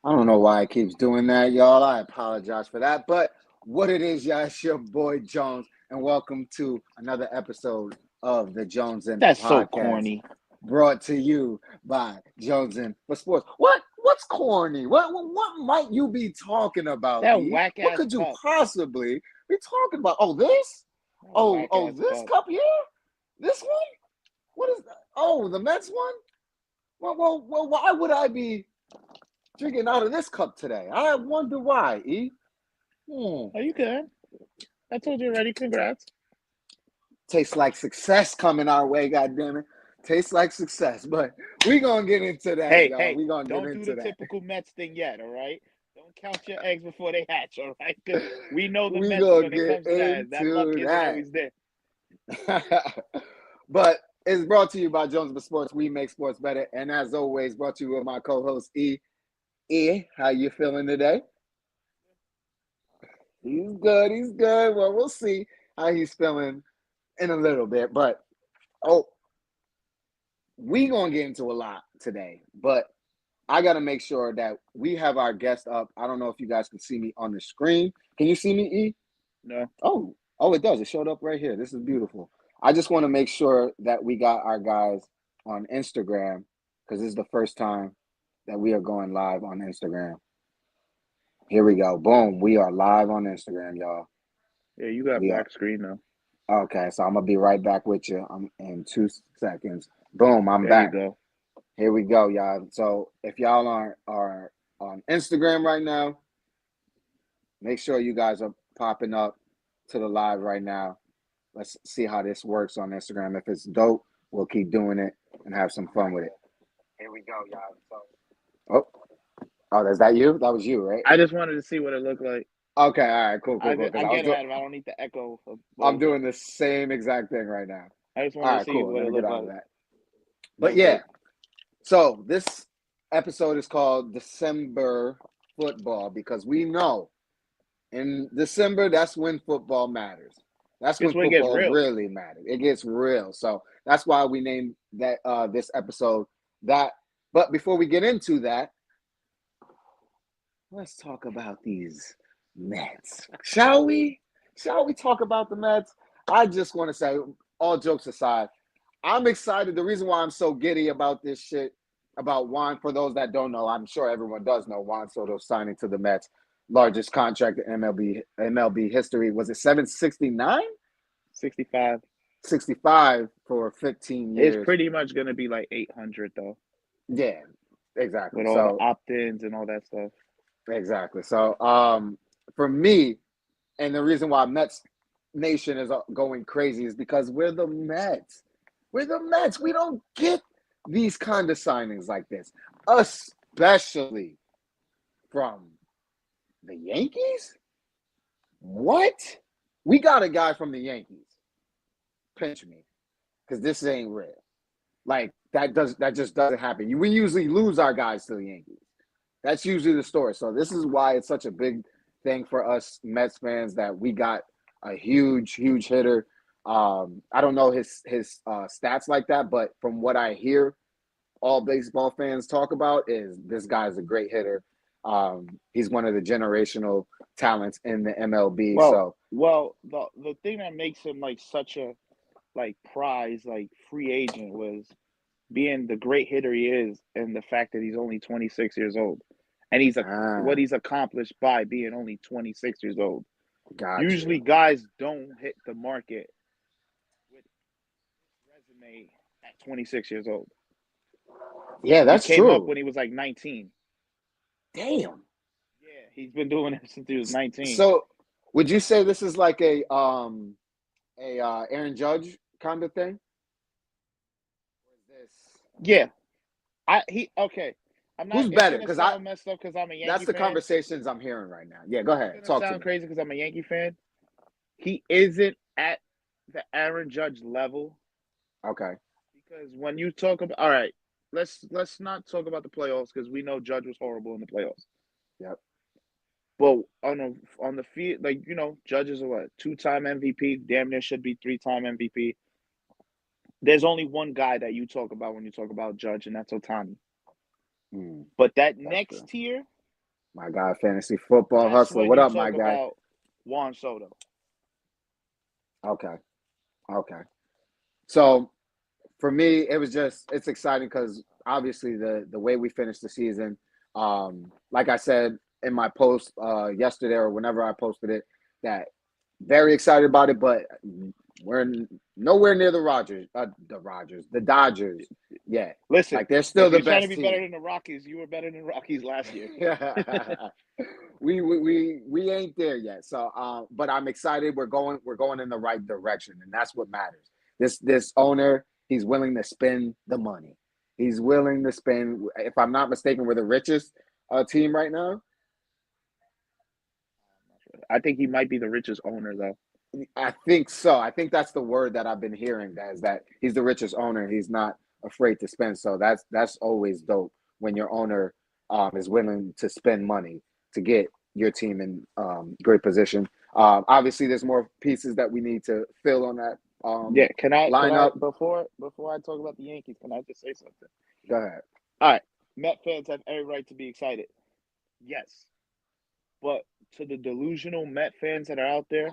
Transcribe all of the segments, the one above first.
I don't know why it keeps doing that, y'all. I apologize for that. But what it is, y'all, it's your boy Jones, and welcome to another episode of the Jones and That's so Podcast, corny. brought to you by Jones and for Sports. What's corny? What might you be talking about, That E? whack What ass could you cup. possibly be talking about? Oh, this? That Oh, whack oh, ass this cup. cup here? This one? What is that? Oh, the Mets one? Well, why would I be drinking out of this cup today? I wonder why, E. Are you good? I told you already. Congrats. Tastes like success coming our way, goddammit. Tastes like success. But we gonna get into that, y'all. Hey, We gonna get don't do the into that. typical Mets thing yet, all right? Don't count your eggs before they hatch, all right? Because we know the We Mets gonna when it get comes to that. That luck into isn't that. always there. But it's brought to you by Jones for Sports. We make sports better. And as always, brought to you with my co-host E. E, how you feeling today? He's good. He's good. Well, we'll see how he's feeling in a little bit. But oh, we gonna get into a lot today, but I gotta make sure that we have our guest up. I don't know if you guys can see me on the screen. Can you see me, E? No. Oh, it does. It showed up right here. This is beautiful. I just want to make sure that we got our guys on Instagram because this is the first time that we are going live on Instagram. Here we go. Boom. We are live on Instagram, y'all. Yeah, you got We are black screen now. okay. So I'm gonna be right back with you. I'm in 2 seconds. Boom. I'm There you back. go. Here we go, y'all. So if y'all are on Instagram right now, make sure you guys are popping up to the live right now. Let's see how this works on Instagram. If it's dope, we'll keep doing it and have some fun with it. Here we go, y'all. So, is that you? That was you, right? I just wanted to see what it looked like. Okay, all right, cool, cool, cool. I Because get it out of it. I don't need the echo of I'm both. doing the same exact thing right now. I just All wanted to right, see cool. what Let it me get looked out of like. that. That But was yeah, dope. so this episode is called December Football because we know in December, that's when football matters. That's when This one gets football real. really matters. It gets real. So that's why we named that this episode that. But before we get into that, let's talk about these Mets. Shall we? Shall we talk about the Mets? I just want to say, all jokes aside, I'm excited. The reason why I'm so giddy about this shit about Juan, for those that don't know, I'm sure everyone does know Juan Soto signing to the Mets, largest contract in MLB history. Was it 769? 65. 65 for 15 It's years. pretty much gonna be like 800 though, Yeah, exactly. with all the So opt-ins and all that stuff. exactly. So for me, and the reason why Mets Nation is going crazy is because we're the Mets. We're the Mets. We don't get these kind of signings like this, especially from the Yankees. What? We got a guy from the Yankees. Pinch me, because this ain't real. Like that just doesn't happen. We usually lose our guys to the Yankees. That's usually the story. So this is why it's such a big thing for us Mets fans that we got a huge hitter. I don't know his stats like that, but from what I hear, all baseball fans talk about is this guy's a great hitter. He's one of the generational talents in the MLB. Well, So the thing that makes him like such a like prize like free agent was being the great hitter he is, and the fact that he's only 26 years old, and what ah, he's accomplished by being only 26 years old. got Usually, you. guys don't hit the market with resume at 26 years old. Yeah, He that's came up true. when he was like 19. Damn. Yeah, he's been doing it since he was 19. So would you say this is like a Aaron Judge kind of thing? Or is this Yeah, okay. I'm not. who's It's better? gonna Because I sound messed up because I'm a that's Yankee the fan. conversations I'm hearing right now. Yeah, go It's ahead. gonna Talk to sound me. crazy because I'm a Yankee fan. He isn't at the Aaron Judge level Okay. because when you talk about, all right, let's not talk about the playoffs because we know Judge was horrible in the playoffs. Yep. But on the field, like Judge is a what 2-time MVP, damn near should be 3-time MVP. There's only one guy that you talk about when you talk about Judge, and that's Otani. Mm, But that that's next true. tier. My guy, fantasy football That's hustler. when What you up, my talk guy? about Juan Soto. Okay, okay. So for me, it was just it's exciting because obviously the way we finished the season, like I said in my post yesterday or whenever I posted it, that very excited about it, but we're nowhere near the Dodgers yet. Listen, Like they're still if the you're trying to best be better team. than the Rockies, you were better than the Rockies last year. We ain't there yet. So, but I'm excited. We're going in the right direction, and that's what matters. This owner, he's willing to spend the money. He's willing to spend. If I'm not mistaken, we're the richest team right now. I think he might be the richest owner though. I think so. I think that's the word that I've been hearing. That is that he's the richest owner. He's not afraid to spend. So that's always dope when your owner is willing to spend money to get your team in great position. Obviously, there's more pieces that we need to fill on that Yeah, can I lineup. before I talk about the Yankees, can I just say something? Go ahead. All right, Met fans have every right to be excited. Yes, but to the delusional Met fans that are out there,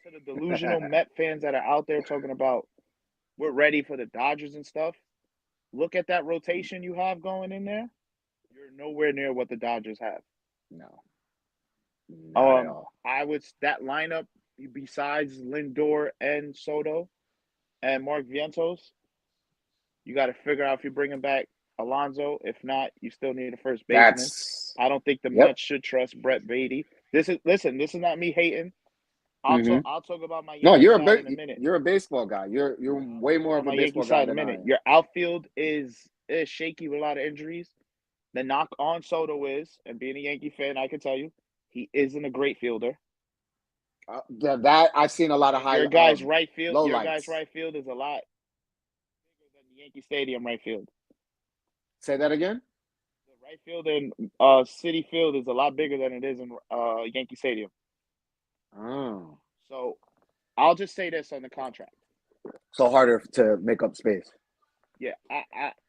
to the delusional Met fans that are out there talking about we're ready for the Dodgers and stuff. Look at that rotation you have going in there. You're nowhere near what the Dodgers have. No, not at all. I would that lineup besides Lindor and Soto and Mark Vientos. You got to figure out if you're bringing back Alonso. If not, you still need a first baseman. That's I don't think the yep. Mets should trust Brett Beatty. This is not me hating. Mm-hmm. I'll talk about my No, Yankee side in a minute. you're a baseball guy. You're I'll way talk more about of a my Yankee baseball guy side in a than I minute. am. Your outfield is shaky with a lot of injuries. The knock on Soto is, and being a Yankee fan, I can tell you, he isn't a great fielder. That I've seen a lot of high low Your guy's lights. right field is a lot bigger than the Yankee Stadium right field. Say that again. The right field in City Field is a lot bigger than it is in Yankee Stadium. Oh, So I'll just say this on the contract. so harder to make up space. Yeah,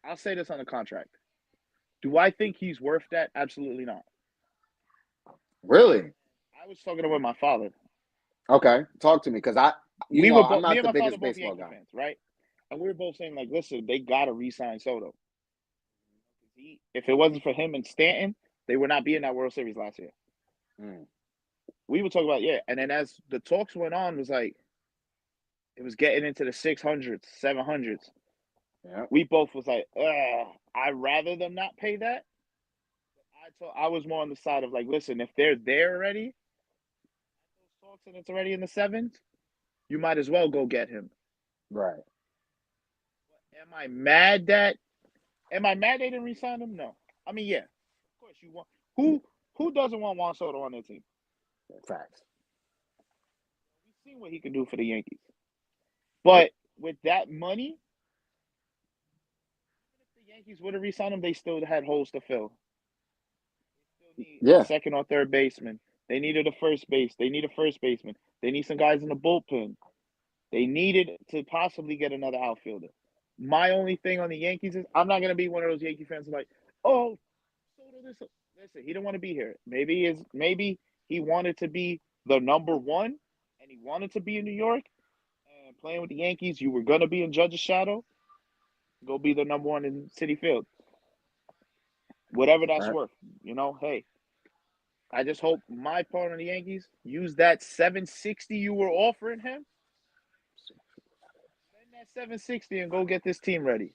I'll say this on the contract. Do I think he's worth that? Absolutely not. Really? I was talking with my father. Okay, talk to me because I'm Me not and the my father biggest both baseball Yankee guy. fans, right? And we were both saying like, listen, they gotta re-sign Soto. If it wasn't for him and Stanton, they would not be in that World Series last year. Mm, We would talk about and then as the talks went on, it was getting into the 600s, 700s. yeah, We both was like, I'd rather them not pay that. I was more on the side of like, listen, if they're there already, those talks and it's already in the sevens, you might as well go get him. right. Am I mad that? Am I mad they didn't resign him? No. I mean, yeah, of course you want who doesn't want Juan Soto on their team? Facts. We've seen what he can do for the Yankees. Yep. But with that money, if the Yankees would have re-signed him, they still had holes to fill. They still need a Yeah. second or third baseman. They needed a first base. They need a first baseman. They need some guys in the bullpen. They needed to possibly get another outfielder. My only thing on the Yankees is I'm not gonna be one of those Yankee fans who like, oh, Soto this. Listen, he didn't want to be here. Maybe he wanted to be the number one, and he wanted to be in New York and playing with the Yankees. You were gonna be in Judge's shadow. Go be the number one in City Field. Whatever that's Right. worth. Hey, I just hope my part on the Yankees use that 760 you were offering him. Spend that 760 and go get this team ready.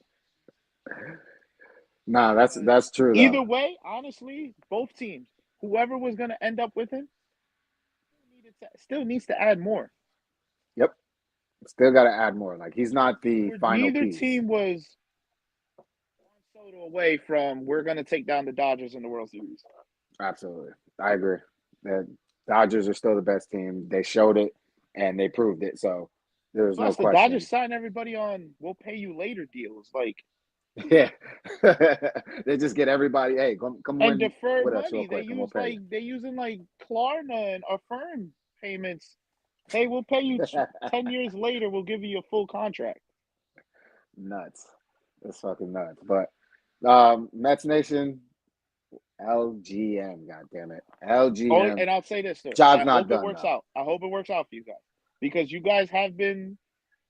Nah, that's true though. Either way, honestly, both teams, whoever was going to end up with him, still needs to add more. Yep. Still got to add more. Like he's not the final Neither piece. team was one Soto away from we're going to take down the Dodgers in the World Series. Absolutely, I agree. The Dodgers are still the best team. They showed it and they proved it. So there's no Plus, the Dodgers question. sign everybody on "we'll pay you later" deals, Yeah, they just get everybody. Hey, come and win deferred with us real money. quick, and we'll pay you. They using Klarna and Affirm payments. Hey, we'll pay you 10 years later. We'll give you a full contract. Nuts. It's fucking nuts. But Mets Nation, LGM, God damn it. Oh, LGM. and I'll say this, sir. Job's I not hope it done works though. out. I hope it works out for you guys because you guys have been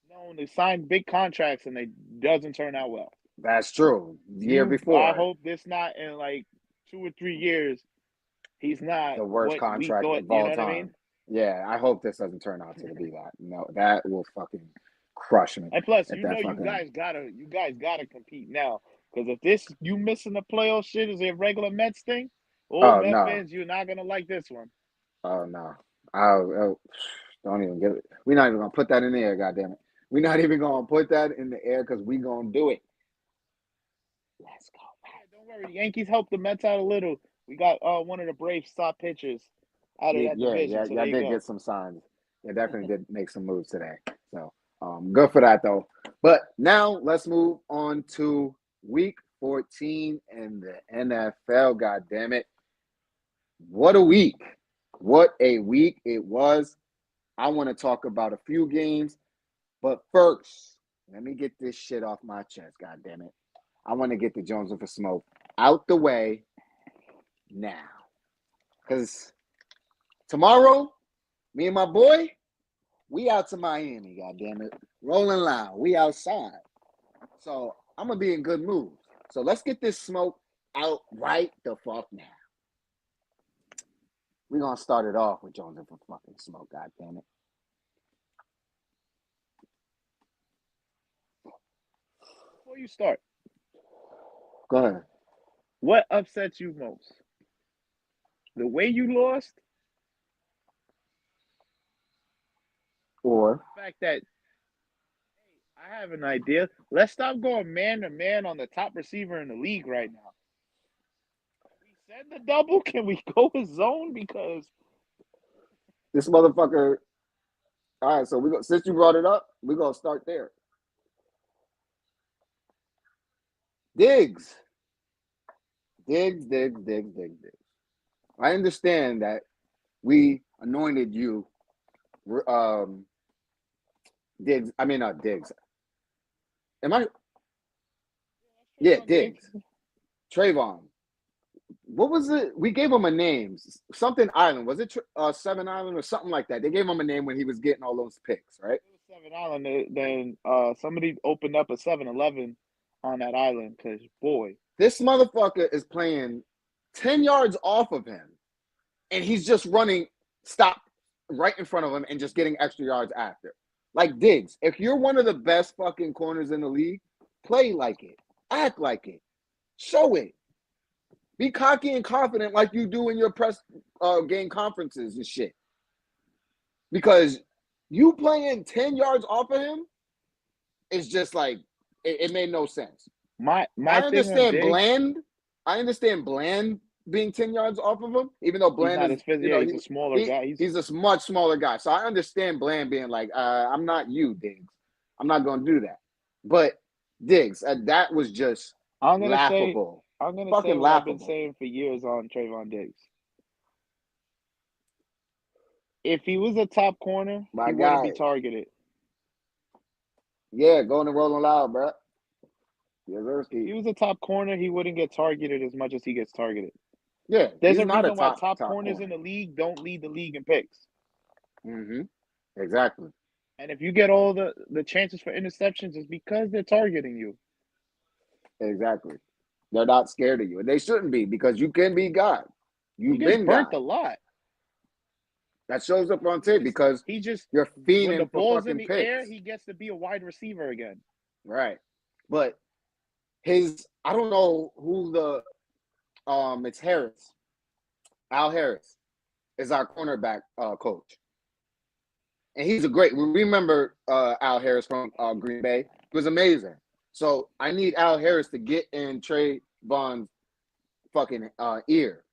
known to sign big contracts and they doesn't turn out well. That's true. The year I before, hope this not in like 2 or 3 years. He's not the worst what we contract thought. of You know all what I mean? time. Yeah, I hope this doesn't turn out to be that. No, that will fucking crush me And plus, if that fucking. you guys gotta compete now. Because if this you missing the playoff shit is a regular Mets thing, oh Oh Mets no. fans, you're not gonna like this one. Oh no. Oh, don't even give it. We're not even gonna put that in the air. God damn it. We're not even gonna put that in the air because we gonna do it. Let's go. Yeah, don't worry, the Yankees helped the Mets out a little. We got one of the Braves top pitchers out of that Yeah, division. yeah, So yeah. there I you did go. get some signs. Yeah, definitely did make some moves today. So, good for that though. But now let's move on to week 14 in the NFL. God damn it! What a week! What a week it was. I want to talk about a few games, but first, let me get this shit off my chest. God damn it! I want to get the Jones for Smoke out the way now, because tomorrow, me and my boy, we out to Miami, goddamn it. Rolling loud. We outside. So I'm gonna be in good mood. So let's get this smoke out right the fuck now. We're gonna start it off with Jones and for fucking smoke, goddamn it. Before you start, Go ahead. what upsets you most? The way you lost, Or the fact that I have an idea. Let's stop going man to man on the top receiver in the league right now. We said the double. Can we go with zone? Because this motherfucker. All right, so we go since you brought it up, we're gonna start there. Diggs. Diggs. I understand that we anointed you Diggs. I mean not Diggs. Am I yeah, Diggs. Trayvon. What was it? We gave him a name. Something Island. Was it Seven Island or something like that? They gave him a name when he was getting all those picks, right? Seven Island. Then somebody opened up a 7-Eleven on that island. Because boy, This motherfucker is playing 10 yards off of him, and he's just running stop right in front of him and just getting extra yards after. Like Diggs, if you're one of the best fucking corners in the league, play like it. Act like it. Show it. Be cocky and confident like you do in your press game conferences and shit. Because you playing 10 yards off of him is just like it made no sense. my I thing on understand Diggs, Bland. I understand Bland being 10 yards off of him, even though he's Bland not is, as physical. Yeah, he's a smaller guy. he's a much smaller guy. So I understand Bland being like, I'm not you, Diggs. I'm not gonna do that. But Diggs, that was just I'm gonna say laughable. I'm gonna say Fucking what I've been laughable. saying for years on Trayvon Diggs. If he was a top corner, My he wouldn't be guy. targeted. Yeah, going and rolling loud, bro. If Yazurski. he was a top corner, he wouldn't get targeted as much as he gets targeted. Yeah, There's he's a not a reason why top top top corners in corner. the league don't lead the league in picks. Mm-hmm. Exactly. And if you get all the chances for interceptions, it's because they're targeting you. Exactly. They're not scared of you. And they shouldn't be because you can be God. He You've gets been burnt God. a lot. That shows up on tape because He just you're when the fiending for ball's in fucking the air, picks. he gets to be a wide receiver again. Right. But I don't know who it's Harris. Al Harris is our cornerback coach. And he's a great. We remember Al Harris from Green Bay. He was amazing. So I need Al Harris to get in Trayvon's fucking ear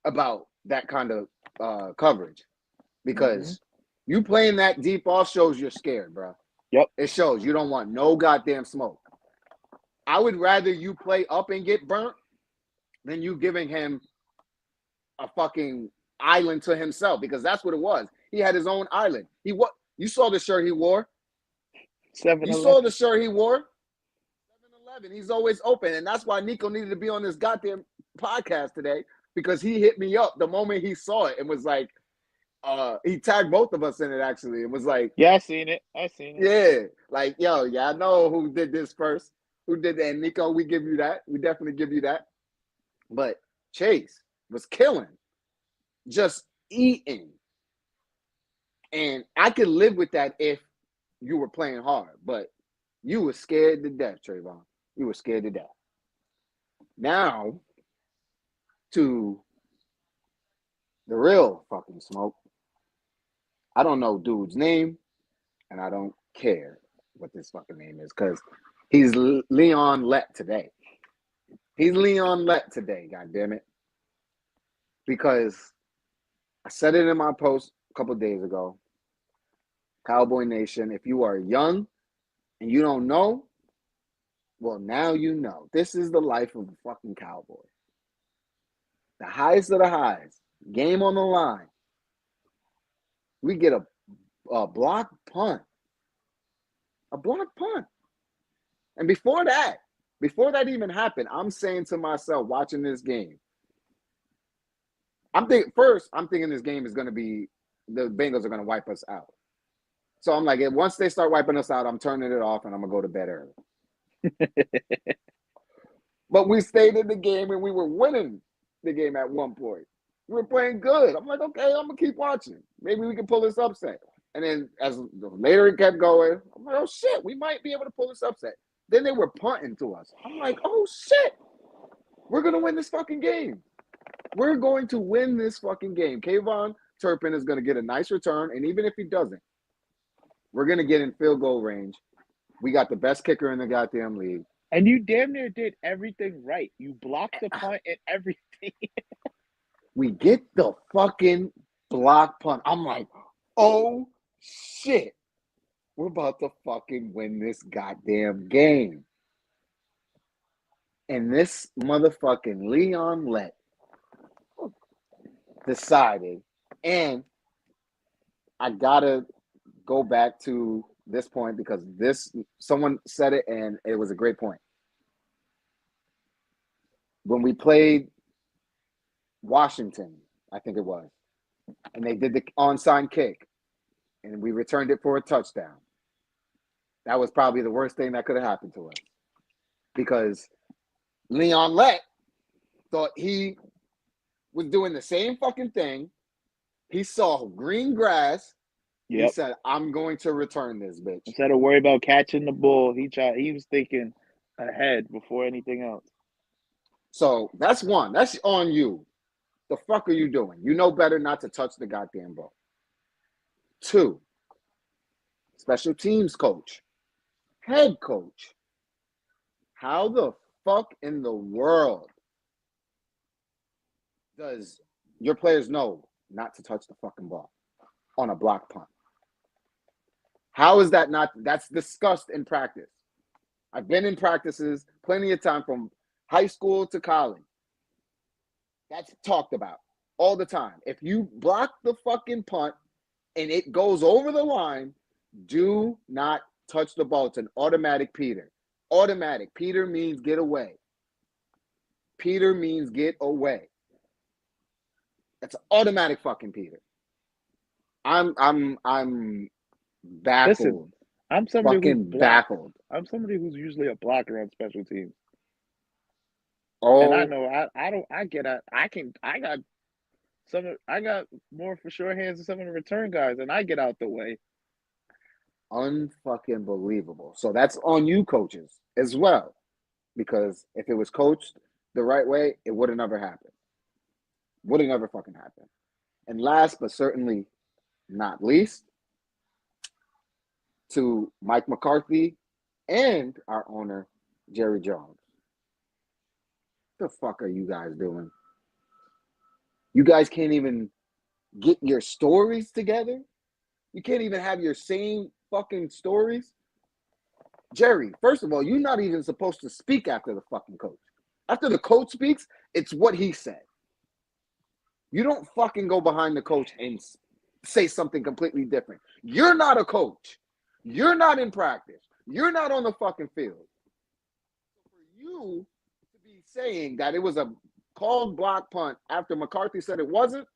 about that kind of coverage Mm-hmm. because you playing that deep off shows you're scared, bro. Yep. It shows you don't want no goddamn smoke. I would rather you play up and get burnt than you giving him a fucking island to himself because that's what it was. He had his own island. You saw the shirt he wore. 7 You saw the 11. shirt he wore. 7-Eleven. He's always open, and that's why Nico needed to be on this goddamn podcast today because he hit me up the moment he saw it and was like, he tagged both of us in it actually. It was like, Yeah, I seen it. I seen it. yeah, like, yo, yeah, I know who did this first. Who did that? And Nico, we give you that. We definitely give you that. But Chase was killing, just eating. And I could live with that if you were playing hard, but you were scared to death, Trayvon. You were scared to death. Now to the real fucking smoke. I don't know dude's name, and I don't care what this fucking name is because he's Leon Let today. He's Leon Let today, god damn it. Because I said it in my post a couple days ago. Cowboy Nation, if you are young and you don't know, well, now you know. This is the life of a fucking cowboy. The highest of the highs. Game on the line. We get a block punt. A block punt. And before that even happened, I'm saying to myself, watching this game, I'm thinking this game is going to be, the Bengals are going to wipe us out. So I'm like, once they start wiping us out, I'm turning it off and I'm going to go to bed early. But we stayed in the game and we were winning the game at one point. We were playing good. I'm like, okay, I'm going to keep watching. Maybe we can pull this upset. And then as later it kept going, I'm like, oh shit, we might be able to pull this upset. Then they were punting to us. I'm like, oh shit, we're going to win this fucking game. We're going to win this fucking game. Kayvon Turpin is going to get a nice return. And even if he doesn't, we're going to get in field goal range. We got the best kicker in the goddamn league. And you damn near did everything right. You blocked the punt and everything. We get the fucking block punt. I'm like, oh shit. We're about to fucking win this goddamn game. And this motherfucking Leon Let decided, and I gotta go back to this point because someone said it and it was a great point. When we played Washington, I think it was, and they did the onside kick and we returned it for a touchdown. That was probably the worst thing that could have happened to us because Leon Let thought he was doing the same fucking thing. He saw green grass. Yep. He said, I'm going to return this bitch. Instead of worry about catching the ball, he was thinking ahead before anything else. So that's one. That's on you. The fuck are you doing? You know better not to touch the goddamn ball. 2, special teams coach, head coach. How the fuck in the world does your players know not to touch the fucking ball on a block punt? How is that not? That's discussed in practice. I've been in practices plenty of time from high school to college. That's talked about all the time. If you block the fucking punt and it goes over the line, do not touch the ball. It's an automatic Peter. Automatic. Peter means get away. Peter means get away. That's an automatic fucking Peter. I'm baffled. Listen, I'm somebody fucking who's baffled. I'm somebody who's usually a blocker on special teams. Oh, and I know I got more for sure hands than some of the return guys, and I get out the way. Unfucking believable. So that's on you coaches as well. Because if it was coached the right way, it would have never happened. Would have never fucking happened. And last but certainly not least, to Mike McCarthy and our owner, Jerry Jones. What the fuck are you guys doing? You guys can't even get your stories together? You can't even have your same fucking stories? Jerry, first of all, you're not even supposed to speak after the fucking coach. After the coach speaks, it's what he said. You don't fucking go behind the coach and say something completely different. You're not a coach. You're not in practice. You're not on the fucking field. For you to be saying that it was a called block punt after McCarthy said it wasn't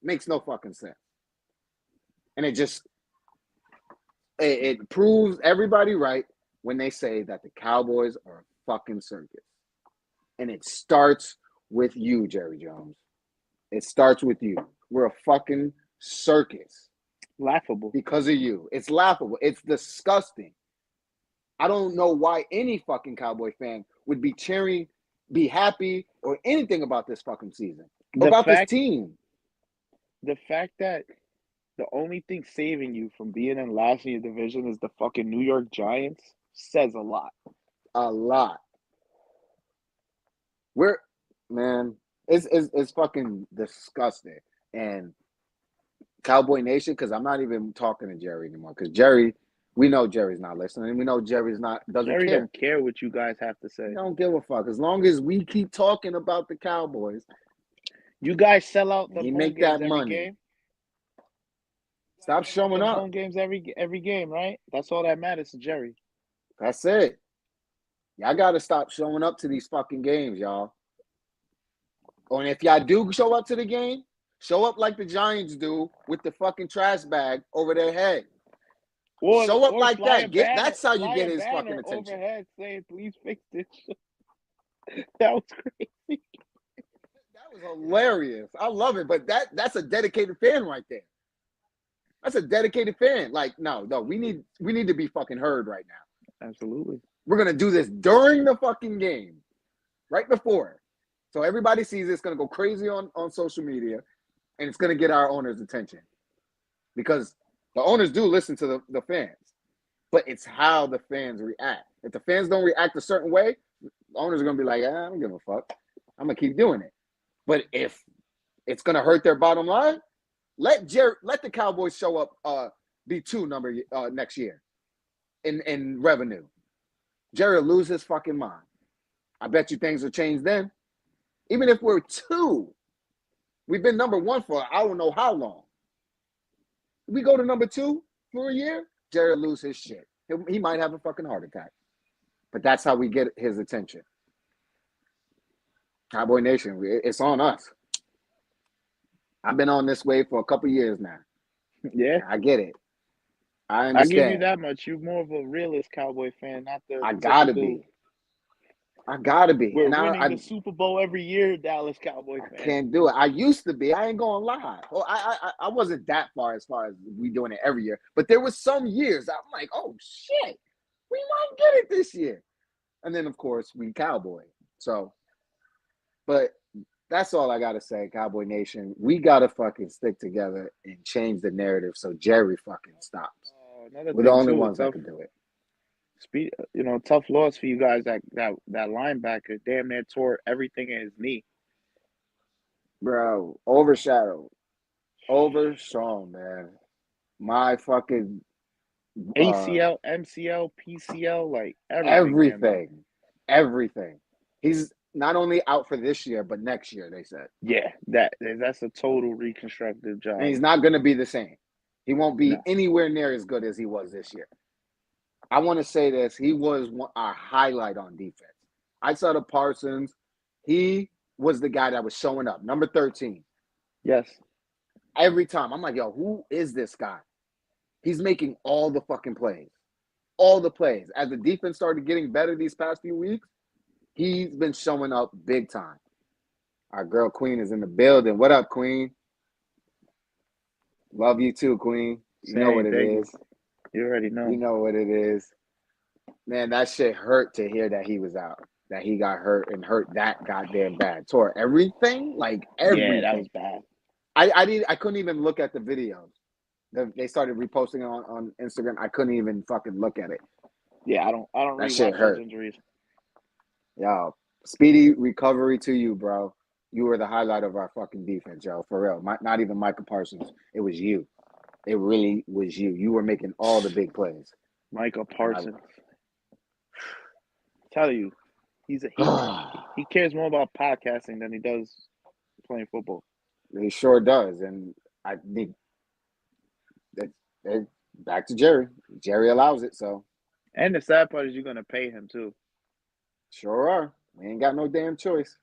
makes no fucking sense. And it proves everybody right when they say that the Cowboys are a fucking circus. And it starts with you, Jerry Jones. It starts with you. We're a fucking circus. Laughable. Because of you. It's laughable. It's disgusting. I don't know why any fucking Cowboy fan would be cheering, be happy, or anything about this fucking season. This team. The fact that the only thing saving you from being in last in your division is the fucking New York Giants says a lot. A lot. It's fucking disgusting. And Cowboy Nation, because I'm not even talking to Jerry anymore. Because we know Jerry's not listening. We know Jerry don't care what you guys have to say. He don't give a fuck. As long as we keep talking about the Cowboys. You guys sell out the home make games that money. Game? Stop showing up. Home games every game, right? That's all that matters to Jerry. That's it. Y'all got to stop showing up to these fucking games, y'all. And if y'all do show up to the game, show up like the Giants do with the fucking trash bag over their head. Show up like that. That's how you get his fucking attention. Overhead saying, "Please fix this." That was crazy. That was hilarious. I love it. But that's a dedicated fan right there. That's a dedicated fan. Like, no, we need to be fucking heard right now. Absolutely. We're gonna do this during the fucking game, right before. So everybody sees it's gonna go crazy on social media, and it's gonna get our owners' attention. Because the owners do listen to the fans. But it's how the fans react. If the fans don't react a certain way, the owners are gonna be like, I don't give a fuck. I'm gonna keep doing it. But if it's gonna hurt their bottom line, let the Cowboys show up be 2 number next year in revenue. Jerry will lose his fucking mind. I bet you things will change then. Even if we're 2, we've been number 1 for I don't know how long. We go to number 2 for a year, Jerry will lose his shit. He might have a fucking heart attack. But that's how we get his attention. Cowboy Nation, it's on us. I've been on this wave for a couple years now. Yeah. I get it. I understand. I give you that much. You're more of a realist Cowboy fan, not the I gotta be. We're winning the Super Bowl every year, Dallas Cowboy fan. I can't do it. I used to be. I ain't gonna lie. Well, I wasn't that far as we doing it every year. But there was some years I'm like, oh shit, we might get it this year. And then of course we Cowboy. So, but that's all I gotta say, Cowboy Nation. We gotta fucking stick together and change the narrative so Jerry fucking stops. We're the only ones that can do it. Tough loss for you guys. That linebacker damn near tore everything in his knee. Bro, overshadowed, man. My fucking ACL, MCL, PCL, like everything. He's not only out for this year, but next year, they said. Yeah, that's a total reconstructive job. And he's not going to be the same. He won't be anywhere near as good as he was this year. I want to say this. He was our highlight on defense. Outside of Parsons, he was the guy that was showing up. Number 13. Yes. Every time. I'm like, yo, who is this guy? He's making all the fucking plays. All the plays. As the defense started getting better these past few weeks, he's been showing up big time. Our girl Queen is in the building. What up, Queen? Love you too, Queen. You know what it is. You already know. You know what it is. Man, that shit hurt to hear that he was out. That he got hurt and hurt that goddamn bad. Tore everything? Like everything. Yeah, that was bad. I couldn't even look at the videos. They started reposting it on Instagram. I couldn't even fucking look at it. Yeah, I don't that really shit watch hurt. Those injuries. Yo, speedy recovery to you, bro. You were the highlight of our fucking defense, yo. For real. Not even Micah Parsons. It was you. It really was you. You were making all the big plays. Micah Parsons. Tell you, he cares more about podcasting than he does playing football. He sure does, and I think that back to Jerry. Jerry allows it, so. And the sad part is you're gonna pay him too. Sure are. We ain't got no damn choice.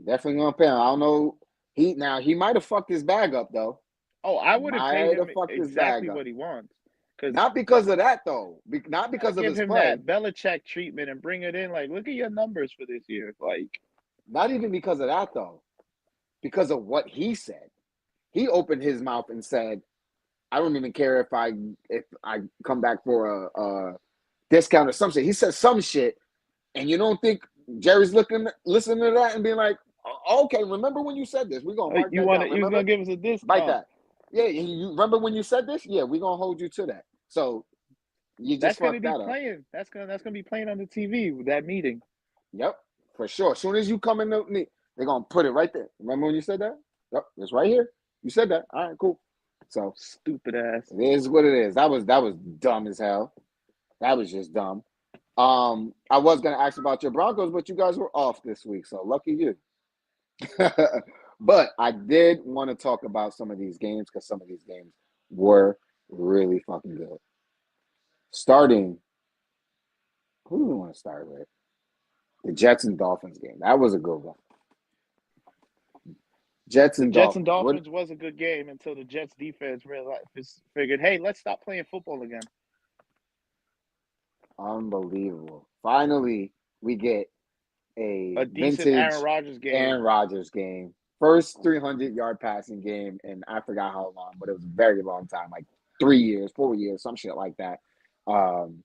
Definitely gonna pay him. I don't know. He might have fucked his bag up though. Oh, I wouldn't pay Might him have fucked his exactly bag up. what he wants, because Not because of that though. Not gotta because of give his him play. that Belichick treatment and bring it in. Like, look at your numbers for this year. Like, Not even because of that though. Because of what he said. He opened his mouth and said, "I don't even care if I come back for a discount or some shit." He said some shit, and you don't think Jerry's listening to that and being like, Okay, remember when you said this? We're gonna mark that down. you was gonna Remember? give us a Bite discount. that. Yeah, you remember when you said this? Yeah, we're gonna hold you to that. So you just That's gonna fucked be that up. playing. That's gonna be playing on the TV with that meeting. Yep, for sure. As soon as you come in the meet, they're gonna put it right there. Remember when you said that? Yep, it's right here. You said that. All right, cool. So Stupid ass. it is what it is. That was dumb as hell. That was just dumb. I was gonna ask about your Broncos, but you guys were off this week, so lucky you. But I did want to talk about some of these games because some of these games were really fucking good. Starting, who do we want to start with? The Jets and Dolphins game. That was a good one. Jets The and Jets and Dolphins. What Dolphins was a good game until the Jets defense figured, hey, let's stop playing football again. unbelievable. Finally, we get A a decent Aaron vintage Rodgers game. Aaron Rodgers game. First 300-yard passing game, and I forgot how long, but it was a very long time, like 3 years, 4 years, some shit like that. Um,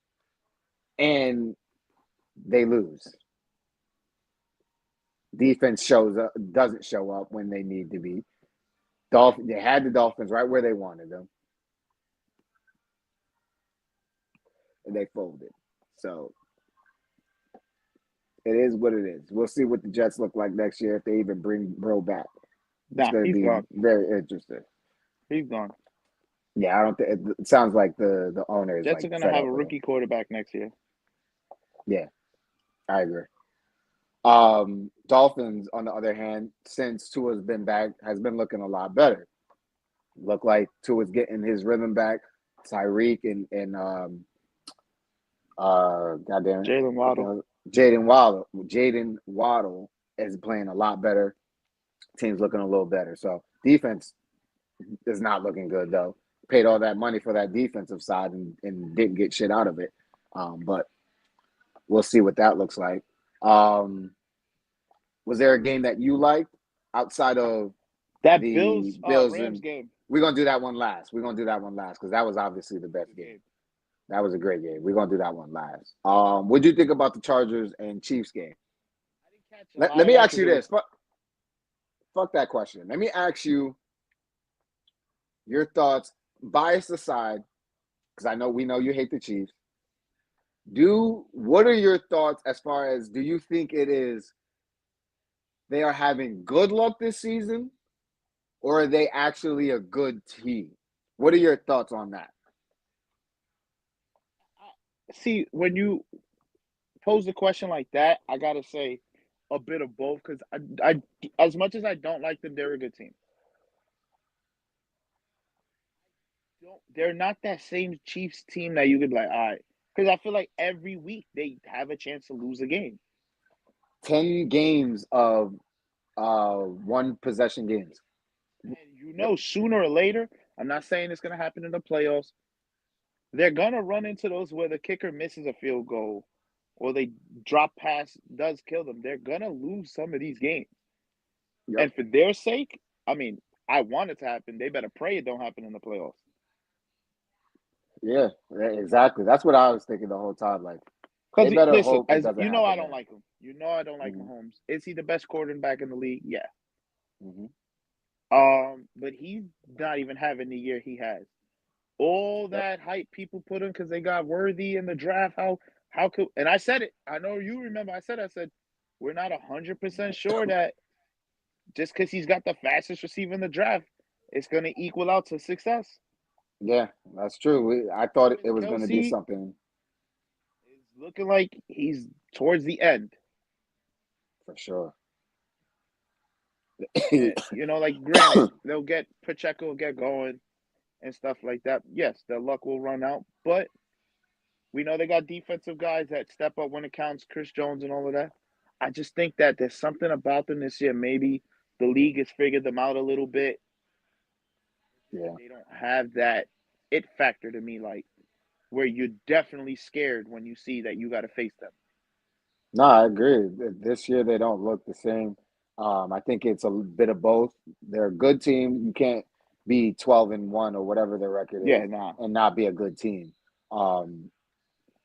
and they lose. Defense shows up, doesn't show up when they need to be. They had the Dolphins right where they wanted them, and they folded. So it is what it is. We'll see what the Jets look like next year if they even bring Bro back. It's Nah, going to he's be gone. very interesting. He's gone. Yeah, I don't think it sounds like the owner is Jets like are gonna fed have up a with him. rookie quarterback next year. Yeah, I agree. Dolphins, on the other hand, since Tua's been back, has been looking a lot better. Look like Tua's getting his rhythm back. Tyreek and goddamn it, Jalen what the Waddle. hell? Jaden Waddle is playing a lot better. Team's looking a little better. So defense is not looking good though. Paid all that money for that defensive side and didn't get shit out of it. But we'll see what that looks like. Um, was there a game that you liked outside of That the Bills Bills? Rams And game. we're gonna do that one last. We're gonna do that one last because that was obviously the best Good game. game. That was a great game. We're gonna do that one last. What do you think about the Chargers and Chiefs game? I didn't catch a Let lot of me that ask because you it was. this. Fuck that question. Let me ask you your thoughts, bias aside, because I know we know you hate the Chiefs. What are your thoughts as far as do you think it is they are having good luck this season or are they actually a good team? What are your thoughts on that? See, when you pose a question like that, I gotta say a bit of both because as much as I don't like them, they're a good team. They're not that same Chiefs team that you could like, all right, because I feel like every week they have a chance to lose a game. 10 games of one possession games. And Yep. sooner or later, I'm not saying it's gonna happen in the playoffs. They're gonna run into those where the kicker misses a field goal or they drop pass does kill them. They're gonna lose some of these games. Yep. And for their sake, I mean, I want it to happen. They better pray it don't happen in the playoffs. Yeah, exactly. That's what I was thinking the whole time. Like, they Because better listen, hope it as doesn't you know, I happen don't there. like him. You know, I don't like Mm-hmm. Mahomes. Is he the best quarterback in the league? Yeah. Mm-hmm. But he's not even having the year he has. All Yep. that hype people put him because they got Worthy in the draft. How could and I said it. I know you remember. I said we're not 100% sure that just because he's got the fastest receiver in the draft, it's going to equal out to success. Yeah, that's true. I thought it Travis was going to be Kelsey something is looking like he's towards the end. for sure. Like granted, they'll get Pacheco will get going and stuff like that. Yes, their luck will run out, but we know they got defensive guys that step up when it counts, Chris Jones and all of that. I just think that there's something about them this year. Maybe the league has figured them out a little bit. Yeah. They don't have that it factor to me, like where you're definitely scared when you see that you got to face them. No, I agree. This year they don't look the same. I think it's a bit of both. They're a good team. You can't be 12-1 or whatever their record Yeah, is nah. and not be a good team. Um,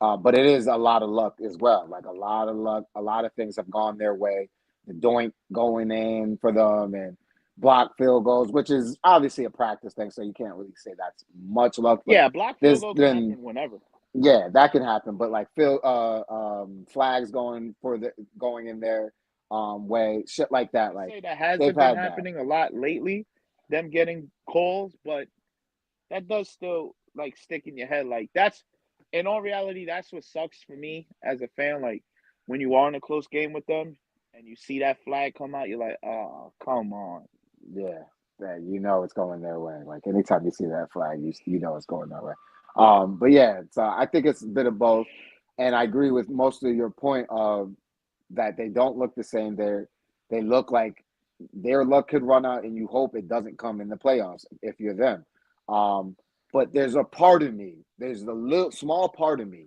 but it is a lot of luck as well. Like a lot of luck. A lot of things have gone their way. The doink going in for them and block field goals, which is obviously a practice thing, so you can't really say that's much luck. But Yeah, block field there's goal can been happen whenever. yeah, that can happen. But like flags going in their way, shit like I that. would Like say that they've hasn't been had that. happening a lot lately, them getting calls, but that does still like stick in your head. Like that's in all reality, that's what sucks for me as a fan. Like when you are in a close game with them and you see that flag come out, you're like, oh, come on. Yeah, that you know it's going their way. Like anytime you see that flag, you know it's going their way. Yeah. But yeah, so I think it's a bit of both, and I agree with most of your point of that they don't look the same. They look like their luck could run out, and you hope it doesn't come in the playoffs if you're them. Um, but there's a part of me, there's a little small part of me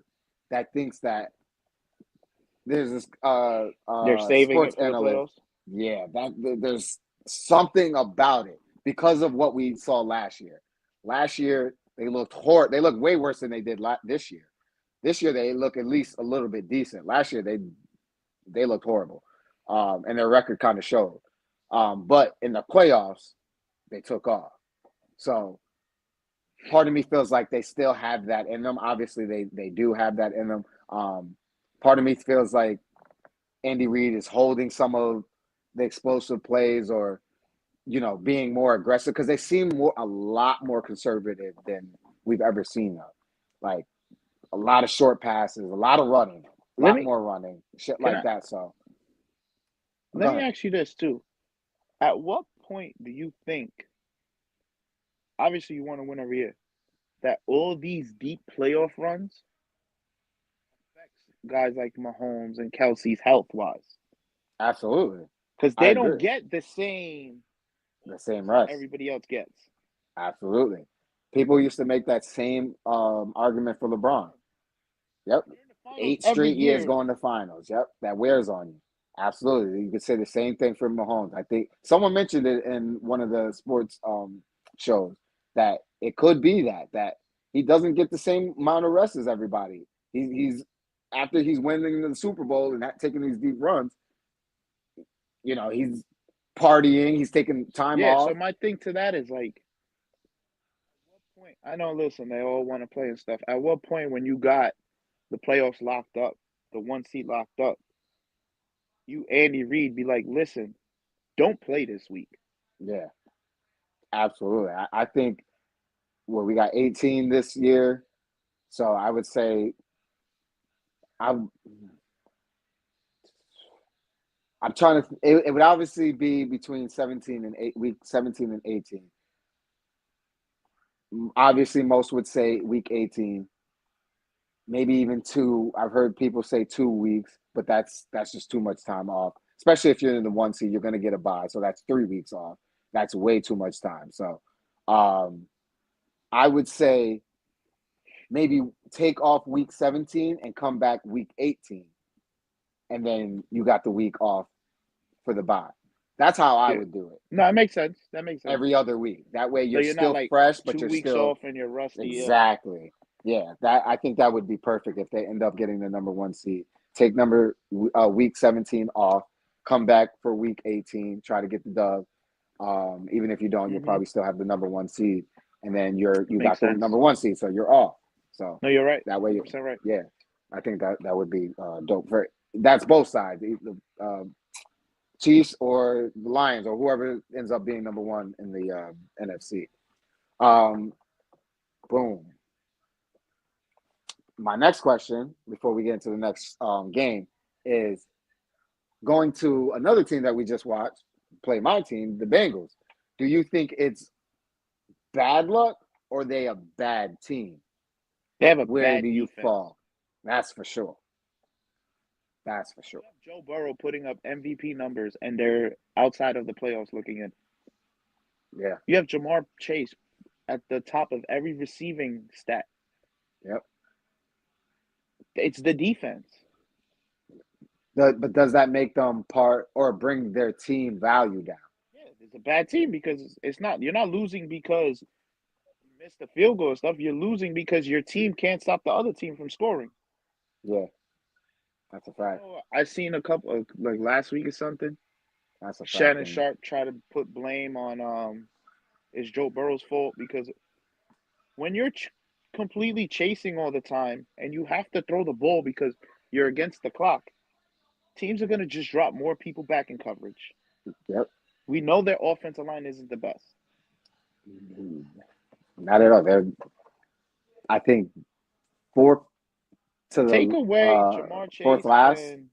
that thinks that there's this They're saving sports it for the analyst. playoffs. Yeah, there's something about it because of what we saw last year. Last year they looked horrible. They looked way worse than they did this year. This year they look at least a little bit decent. Last year they looked horrible, and their record kind of showed. But in the playoffs they took off. So part of me feels like they still have that in them. Obviously they do have that in them. Part of me feels like Andy Reid is holding some of the explosive plays or being more aggressive because they seem a lot more conservative than we've ever seen them. Like a lot of short passes, a lot of running, a Let lot me more running, shit can like I that. So go let me ahead. ask you this too. At what point do you think, obviously you want to win every year, that all these deep playoff runs affects guys like Mahomes and Kelsey's health wise? Absolutely, Because I they don't agree. get the same The same that rest. everybody else gets. Absolutely. People used to make that same argument for LeBron. Yep. They're in the finals Eight every straight years year. going to finals. Yep. That wears on you. Absolutely. You could say the same thing for Mahomes. I think someone mentioned it in one of the sports shows that it could be that he doesn't get the same amount of rest as everybody. He's after he's winning the Super Bowl and taking these deep runs, he's partying, he's taking time Yeah, so off. my thing to that is like, at what point? I know, listen, they all want to play and stuff. At what point, when you got the playoffs locked up, the one seat locked up, you Andy Reid be like, listen, don't play this week. Yeah, absolutely. I think we got 18 this year. So I would say I'm I'm trying to. It would obviously be between 17 and week 17 and 18. Obviously, most would say week 18, maybe even two. I've heard people say 2 weeks, but that's just too much time off. Especially if you're in the one seed, you're going to get a bye, so that's 3 weeks off. That's way too much time. So, um, I would say maybe take off week 17 and come back week 18, and then you got the week off for the bye. That's how I Yeah. would do it. No, it makes sense. That makes sense. Every other week. That way So you're you're not still like fresh, but two you're weeks still off and you're rusty. Yeah. exactly. Yeah, that I think that would be perfect if they end up getting the number one seed. Take week 17 off, come back for week 18, try to get the dub. Even if you don't, you'll Hmm. probably still have the number one seed, and then you Makes got the sense. number one seed, so you're off. So No, you're right. that way, 100% right. yeah, I think that would be dope. That's both sides. Chiefs or the Lions or whoever ends up being number one in the NFC. Um, boom. My next question before we get into the next game is going to another team that we just watched play my team, the Bengals. Do you think it's bad luck or they a bad team? They have a Where do bad you defense. fall? That's for sure. That's for sure. You have Joe Burrow putting up MVP numbers, and they're outside of the playoffs looking in. Yeah. You have Jamar Chase at the top of every receiving stat. Yep. It's the defense. But does that make them part or bring their team value down? Yeah, it's a bad team because it's not. You're not losing because you missed the field goal and stuff. You're losing because your team can't stop the other team from scoring. Yeah, that's a You fact. know, I seen a couple of like last week or something. That's a fact. Shannon And Sharp try to put blame on it's Joe Burrow's fault because when you're completely chasing all the time and you have to throw the ball because you're against the clock, teams are going to just drop more people back in coverage. yep, We know their offensive line isn't the best. not at all. They're I think fourth to Take the away Jamar fourth Chase last and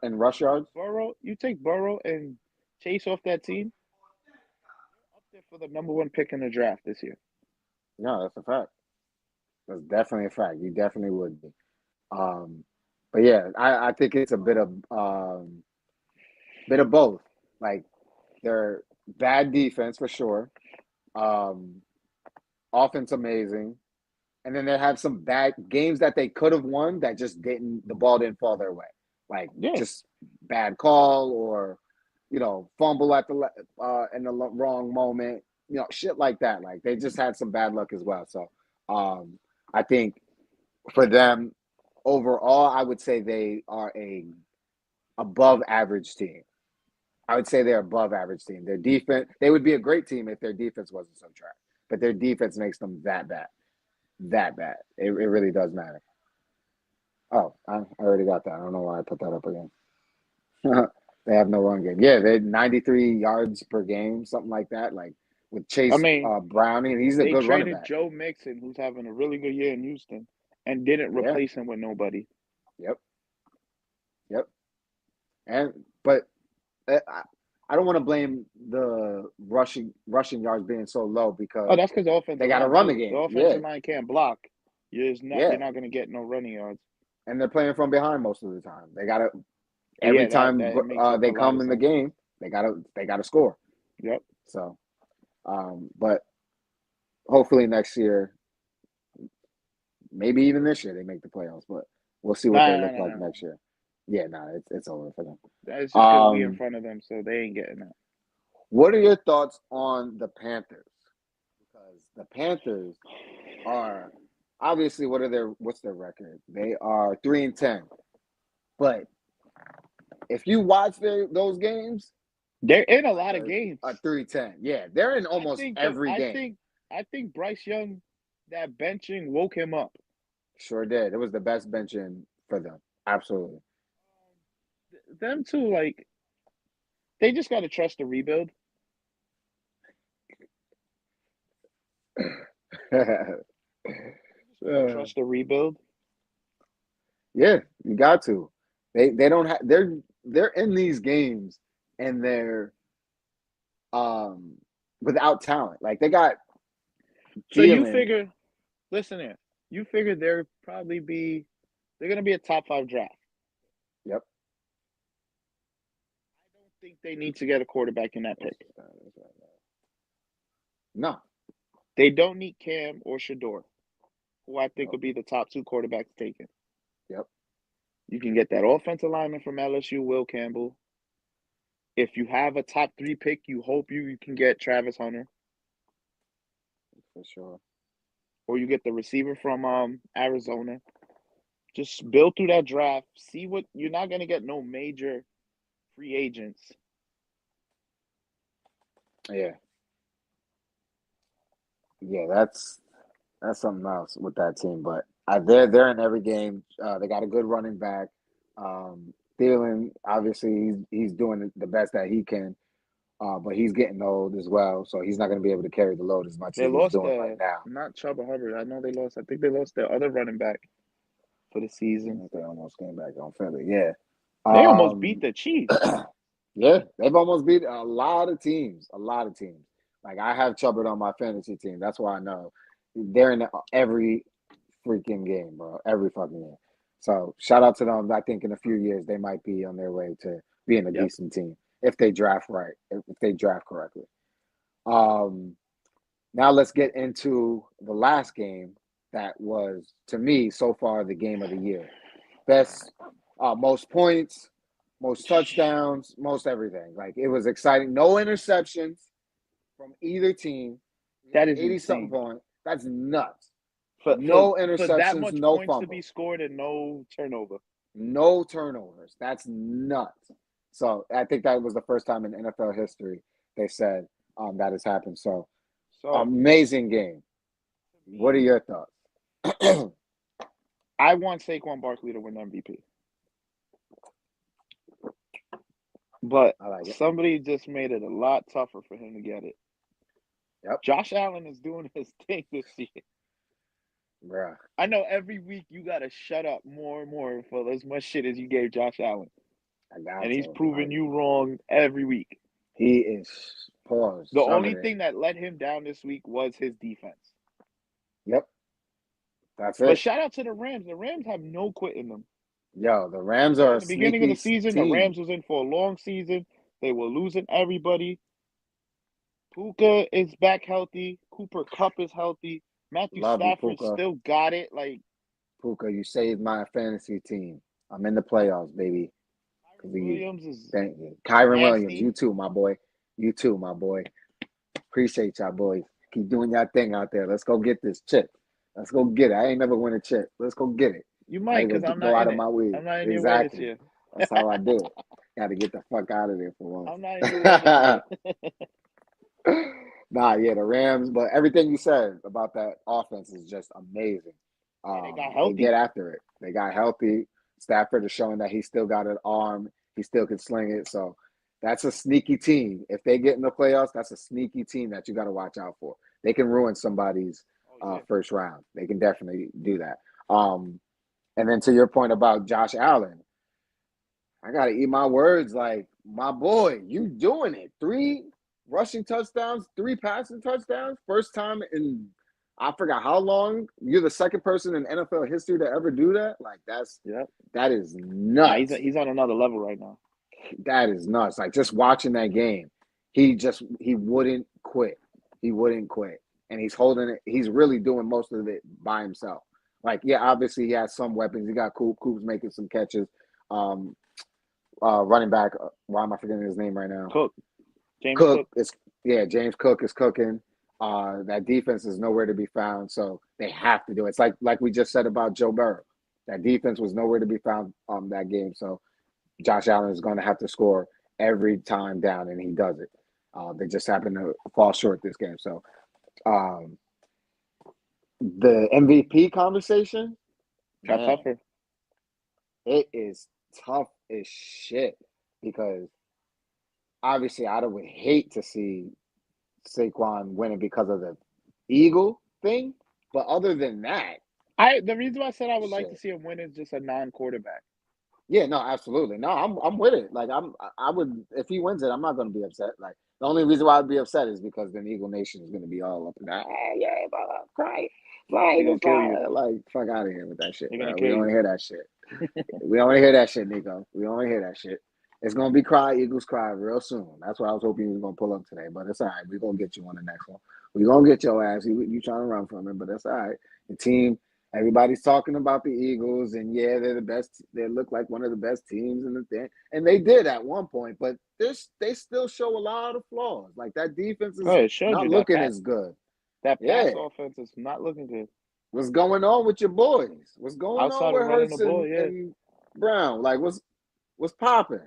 in rush yards. Burrow. You take Burrow and Chase off that team, up there for the number one pick in the draft this year. No, that's a fact. That's definitely a fact. You definitely would be. Um, but yeah, I think it's a bit of both. Like they're bad defense for sure. Um, Offense amazing, and then they have some bad games that they could have won that just didn't. The ball didn't fall their way, like Yeah. just bad call or fumble at the in the wrong moment, shit like that. Like they just had some bad luck as well. So I think for them overall, I would say they are a above average team. I would say they're above average team. Their defense, they would be a great team if their defense wasn't so trash. But their defense makes them that bad. That bad. It really does matter. Oh, I already got that. I don't know why I put that up again. They have no run game. Yeah, they're 93 yards per game, something like that. Like with I Chase mean, Browning, he's a they good running traded back. Joe Mixon, who's having a really good year in Houston, and didn't Yeah. replace him with nobody. Yep. Yep. And but I don't want to blame the rushing yards being so low Oh, because that's because the they offensive got to line run the too. If the game. Yeah. offensive line can't block, you're Yeah. not going to get no running yards. And they're playing from behind most of the time. They got to every Yeah, time that makes a they lot come of in the sense. game, they got to score. Yep. So, but hopefully next year, maybe even this year, they make the playoffs. But we'll see what they look like No. next year. Yeah, no, it's over for them. That's just because we in front of them, so they ain't getting that. What are your thoughts on the Panthers? Because the Panthers are obviously what's their record? They are 3-10. But if you watch those games, They're in a lot like of games. a 3-10. Yeah, they're in almost every game. I think Bryce Young, that benching woke him up. Sure did. It was the best benching for them. Absolutely. Them too, like they just got to trust the rebuild. Trust the rebuild. Yeah, you got to. They don't have they're in these games and they're um without talent. Like they got So you Thielen. figure, listen here, you figure they're gonna be a top 5 draft. Yep. I don't think they need to get a quarterback in that pick. No. They don't need Cam or Shador, who I think Nope. would be the top 2 quarterbacks taken. Yep. You can get that offensive lineman from LSU, Will Campbell. If you have a top 3 pick, you hope you can get Travis Hunter, For sure. or you get the receiver from Arizona. Just build through that draft. See what you're not gonna get no major free agents. Yeah. Yeah, that's something else with that team. But they're in every game. They got a good running back. Thielen, obviously, he's doing the best that he can. But he's getting old as well, so he's not going to be able to carry the load as much They as he's lost doing right now. not Chuba Hubbard. I know they lost. I think they lost their other running back for the I season. think they almost came back on Philly. Yeah. They almost beat the Chiefs. Yeah, they've almost beat a lot of teams. A lot of teams. Like I have Chubbard on my fantasy team. That's why I know they're in every freaking game, bro. Every fucking game. So shout out to them. I think in a few years they might be on their way to being a Yep. decent team if they draft right, if they draft correctly. Um, Now let's get into the last game that was, to me, so far the game of the year. Best, most points, most touchdowns, most everything. Like it was exciting. No interceptions from either team. We That had is 80 something insane. points. That's nuts. For for No for that interceptions, much no points to be fumbles, scored and no turnover. no turnovers. That's nuts. So I think that was the first time in NFL history they said that has happened. So So amazing game. to What are me, your thoughts? I want Saquon Barkley to win MVP. But I like it. somebody just made it a lot tougher for him to get it. Yep. Josh Allen is doing his thing this year. Bruh. I know every week you gotta shut up more and more for as much shit as you gave Josh Allen. I got And he's to. proving you wrong every week. He is pause. The only Shoving it. thing that let him down this week was his defense. Yep. That's But it. shout out to the Rams. The Rams have no quit in them. Yo, the Rams Yeah, are in a the beginning of the sneaky season, the team. Rams was in for a long season. They were losing everybody. Puka is back healthy. Cooper Kupp is healthy. Matthew Love you, Stafford Puka. still got it. Like Puka, you saved my fantasy team. I'm in the playoffs, baby. Because Kyron of you. Williams is Thank you. Kyron Williams, nasty. you too, my boy. You too, my boy. Appreciate y'all, boys. Keep doing y'all thing out there. Let's go get this chip. Let's go get it. I ain't never win a chip. Let's go get it. You I might, had to because I'm go not out in of it. my way. I'm not in your way this Exactly. year. That's how I do it. Got to get the fuck out of there for once. I'm not in your way this year. Nah, yeah, the Rams, but everything you said about that offense is just amazing. Yeah, they got They get healthy. after it. They got healthy. Stafford is showing that he still got an arm. He still can sling it. So that's a sneaky team. If they get in the playoffs, that's a sneaky team that you got to watch out for. They can ruin somebody's Oh yeah. first round. They can definitely do that. And then to your point about Josh Allen, I got to eat my words. Like, my boy, you doing it. 3 rushing touchdowns, 3 passing touchdowns. First time in, I forgot how long. You're the second person in NFL history to ever do that. Like, Yep. that is Nah, nuts. he's on another level right now. That is nuts. Like, just watching that game, he wouldn't quit. He wouldn't quit. And he's holding it. He's really doing most of it by himself. Like, yeah, obviously he has some weapons. He got Coop's making some catches. Running back. Why am I forgetting his name right now? Cook. James Cook Cook. is James Cook is cooking. That defense is nowhere to be found, so they have to do it. It's like we just said about Joe Burrow. That defense was nowhere to be found that game. So Josh Allen is going to have to score every time down, and he does it. They just happen to fall short this game. So um, the MVP conversation, Got man, tougher. it is tough as shit because obviously I would hate to see Saquon winning because of the Eagle thing, but other than that, The reason why I said I would like to shit. see him win is just a non-quarterback. Yeah, no, absolutely. No, I'm with it. Like I would if he wins it, I'm not going to be upset. Like the only reason why I'd be upset is because then Eagle Nation is going to be all up and down. Hey, yeah, blah, blah, cry, fly, They're Eagles, gonna kill fly. you. Like fuck out of here with that shit, They're gonna bro. We kill don't want you. to hear that shit. We don't want to hear that shit, Nico. We don't want to hear that shit. It's gonna be cry, Eagles cry real soon. That's what I was hoping you was gonna pull up today, but it's all right. We're gonna get you on the next one. We're gonna get your ass. You trying to run from it, but that's all right. The team, everybody's talking about the Eagles, and yeah, they're the best. They look like one of the best teams in the thing, and they did at one point, but they still show a lot of flaws. Like that defense Oh, is it showed not you looking as good. that pass Yeah, offense is not looking good. what's going on with your boys? What's going on Outside of with running the Hurts ball, yeah. and Brown? Like what's popping?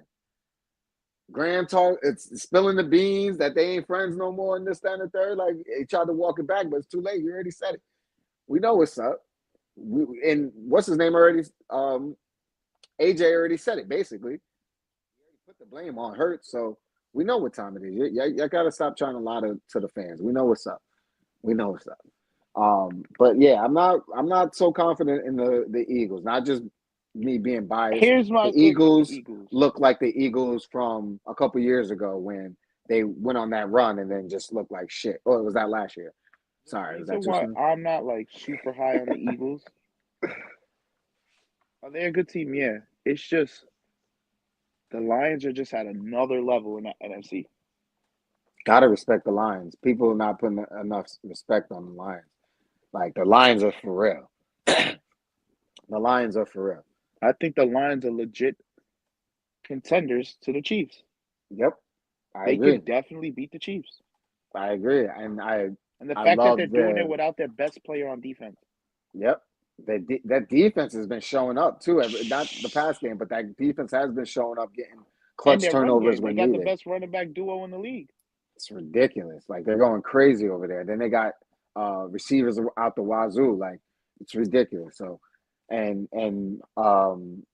Graham talk, it's spilling the beans that they ain't friends no more in this, that, and the third. Like he tried to walk it back, but it's too late. You already said it. We know what's up. And what's his name already? AJ already said it. Basically, he already put the blame on Hurt. So we know what time it is. You got to stop trying to lie to the fans. We know what's up. We know what's up. But yeah, I'm not so confident in the Eagles. Not just me being biased. Here's The my thing with the Eagles Eagles. look like the Eagles from a couple years ago when they went on that run and then just looked like shit. Oh, it was that last year. The Sorry, was that reason too why soon? I'm not like super high on the Eagles, Are they a good team? Yeah. It's just the Lions are just at another level in the NFC. Gotta respect the Lions. People are not putting enough respect on the Lions. Like the Lions are for real. The Lions are for real. I think the Lions are legit contenders to the Chiefs. Yep, I They agree. could definitely beat the Chiefs. I agree, and And the I fact that they're love doing it the without their best player on defense. yep. That defense has been showing up too. Not the past game, but that defense has been showing up, getting And clutch their run turnovers game. They when got the needed. best running back duo in the league. It's ridiculous. Like they're going crazy over there. Then they got receivers out the wazoo. Like it's ridiculous. So and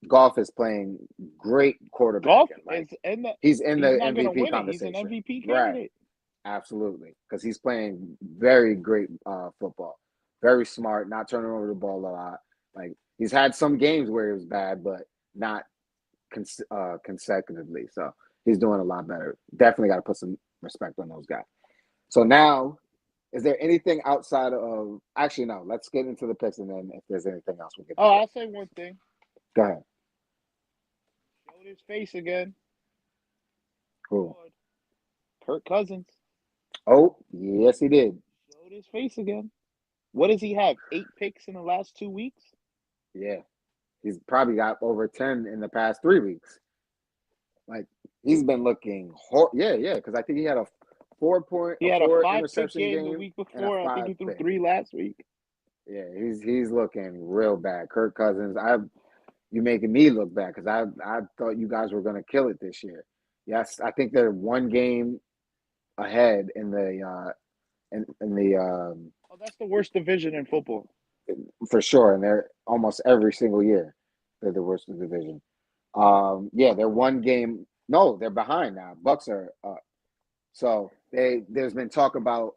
Golf is playing great quarterback. Golf And like is in the he's in he's the not gonna MVP win it. He's an conversation. MVP Right. candidate. Absolutely. Because he's playing very great football. Very smart, not turning over the ball a lot. Like he's had some games where it was bad, but not consecutively. So he's doing a lot better. Definitely got to put some respect on those guys. So now, is there anything outside of? Actually, no. Let's get into the picks, and then if there's anything else, we'll get to Oh, that. I'll say one thing. Go ahead. Showed his face again. Cool. Kirk Cousins Oh, yes, he did. showed his face again. What does he have? 8 picks in the last 2 weeks? Yeah, he's probably got over 10 in the past 3 weeks. Like he's been looking yeah, yeah, because I think he had a He a had a four 5 pick interception game the game week and a before. I think five he threw pick. 3 last week. Yeah, he's looking real bad. Kirk Cousins, you making me look bad because I thought you guys were gonna kill it this year. Yes, I think they're one game ahead in the Oh, that's the worst division in football. for sure, and they're almost every single year they're the worst in the division. Yeah, they're one game. No, they're behind now. Bucks are up. So there's been talk about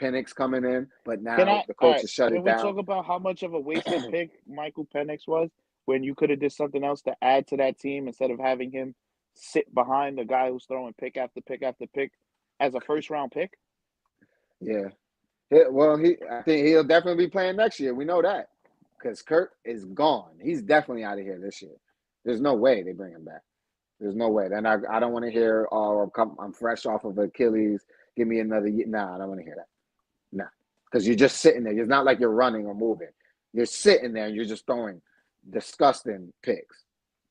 Penix coming in, but now the All coach right, has shut it can we down. talk about how much of a wasted pick Michael Penix was when you could have did something else to add to that team instead of having him sit behind the guy who's throwing pick after pick after pick as a first round pick? Yeah. Well, I think he'll definitely be playing next year. We know that because Kurt is gone. He's definitely out of here this year. There's no way they bring him back. There's no way. Then I don't want to hear, oh, I'm fresh off of Achilles. Give me another year. Nah, I don't want to hear that. Nah, because you're just sitting there. It's not like you're running or moving. You're sitting there and you're just throwing disgusting picks.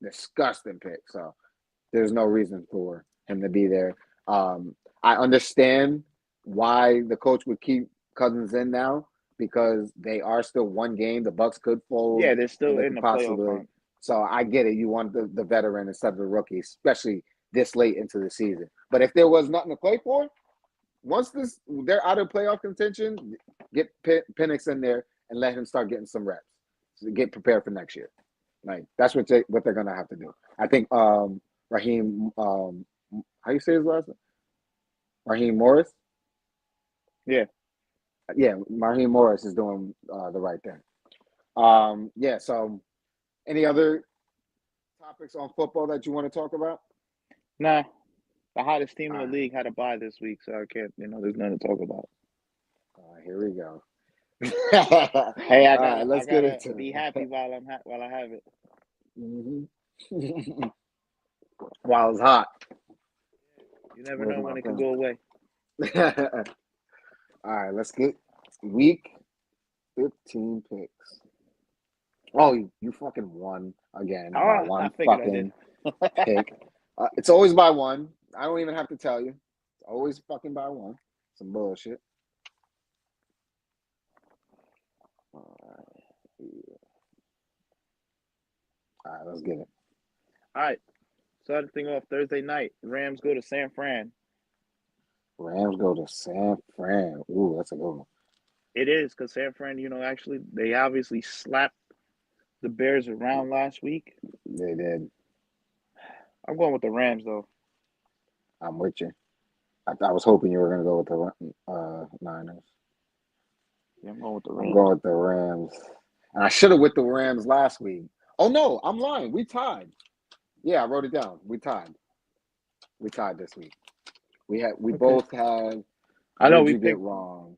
Disgusting picks. So there's no reason for him to be there. I understand why the coach would keep Cousins in now because they are still one game. The Bucks could fold Yeah, they're and still they in could the playoff possibly. hunt. So I get it. You want the veteran instead of the rookie, especially this late into the season. But if there was nothing to play for, once they're out of playoff contention, get Penix in there and let him start getting some reps. So get prepared for next year. Like that's what they're gonna have to do. I think Raheem how you say his last name? Raheem Morris. Yeah. Yeah, Raheem Morris is doing the right thing. Yeah. So, any other topics on football that you want to talk about? Nah, the hottest team in All the right. league had a bye this week, so I can't, there's nothing to talk about. Here we go. Hey, All right, I let's get gotta into be it. happy while I have it. While it's hot. You never Where's know my when it could pen? go away. All right, let's get week 15 picks. Oh, you fucking won again by Oh, I one figured I did. fucking pick. It's always by one. I don't even have to tell you. It's always fucking by one. Some bullshit. All right. Yeah. All right, let's get it. All right, starting thing off Thursday night. Rams go to San Fran. Rams go to San Fran. Ooh, that's a good one. It is because San Fran, actually they obviously slapped the Bears around last week. They did. I'm going with the Rams though. I'm with you. I was hoping you were going to go with the Niners. Yeah, I'm going with the I'm Rams. going with the Rams. And I should have with the Rams last week. Oh, no, I'm lying. We tied. Yeah, I wrote it down. We tied. We tied this week. We Okay. both had. I know What did we you get picked. wrong?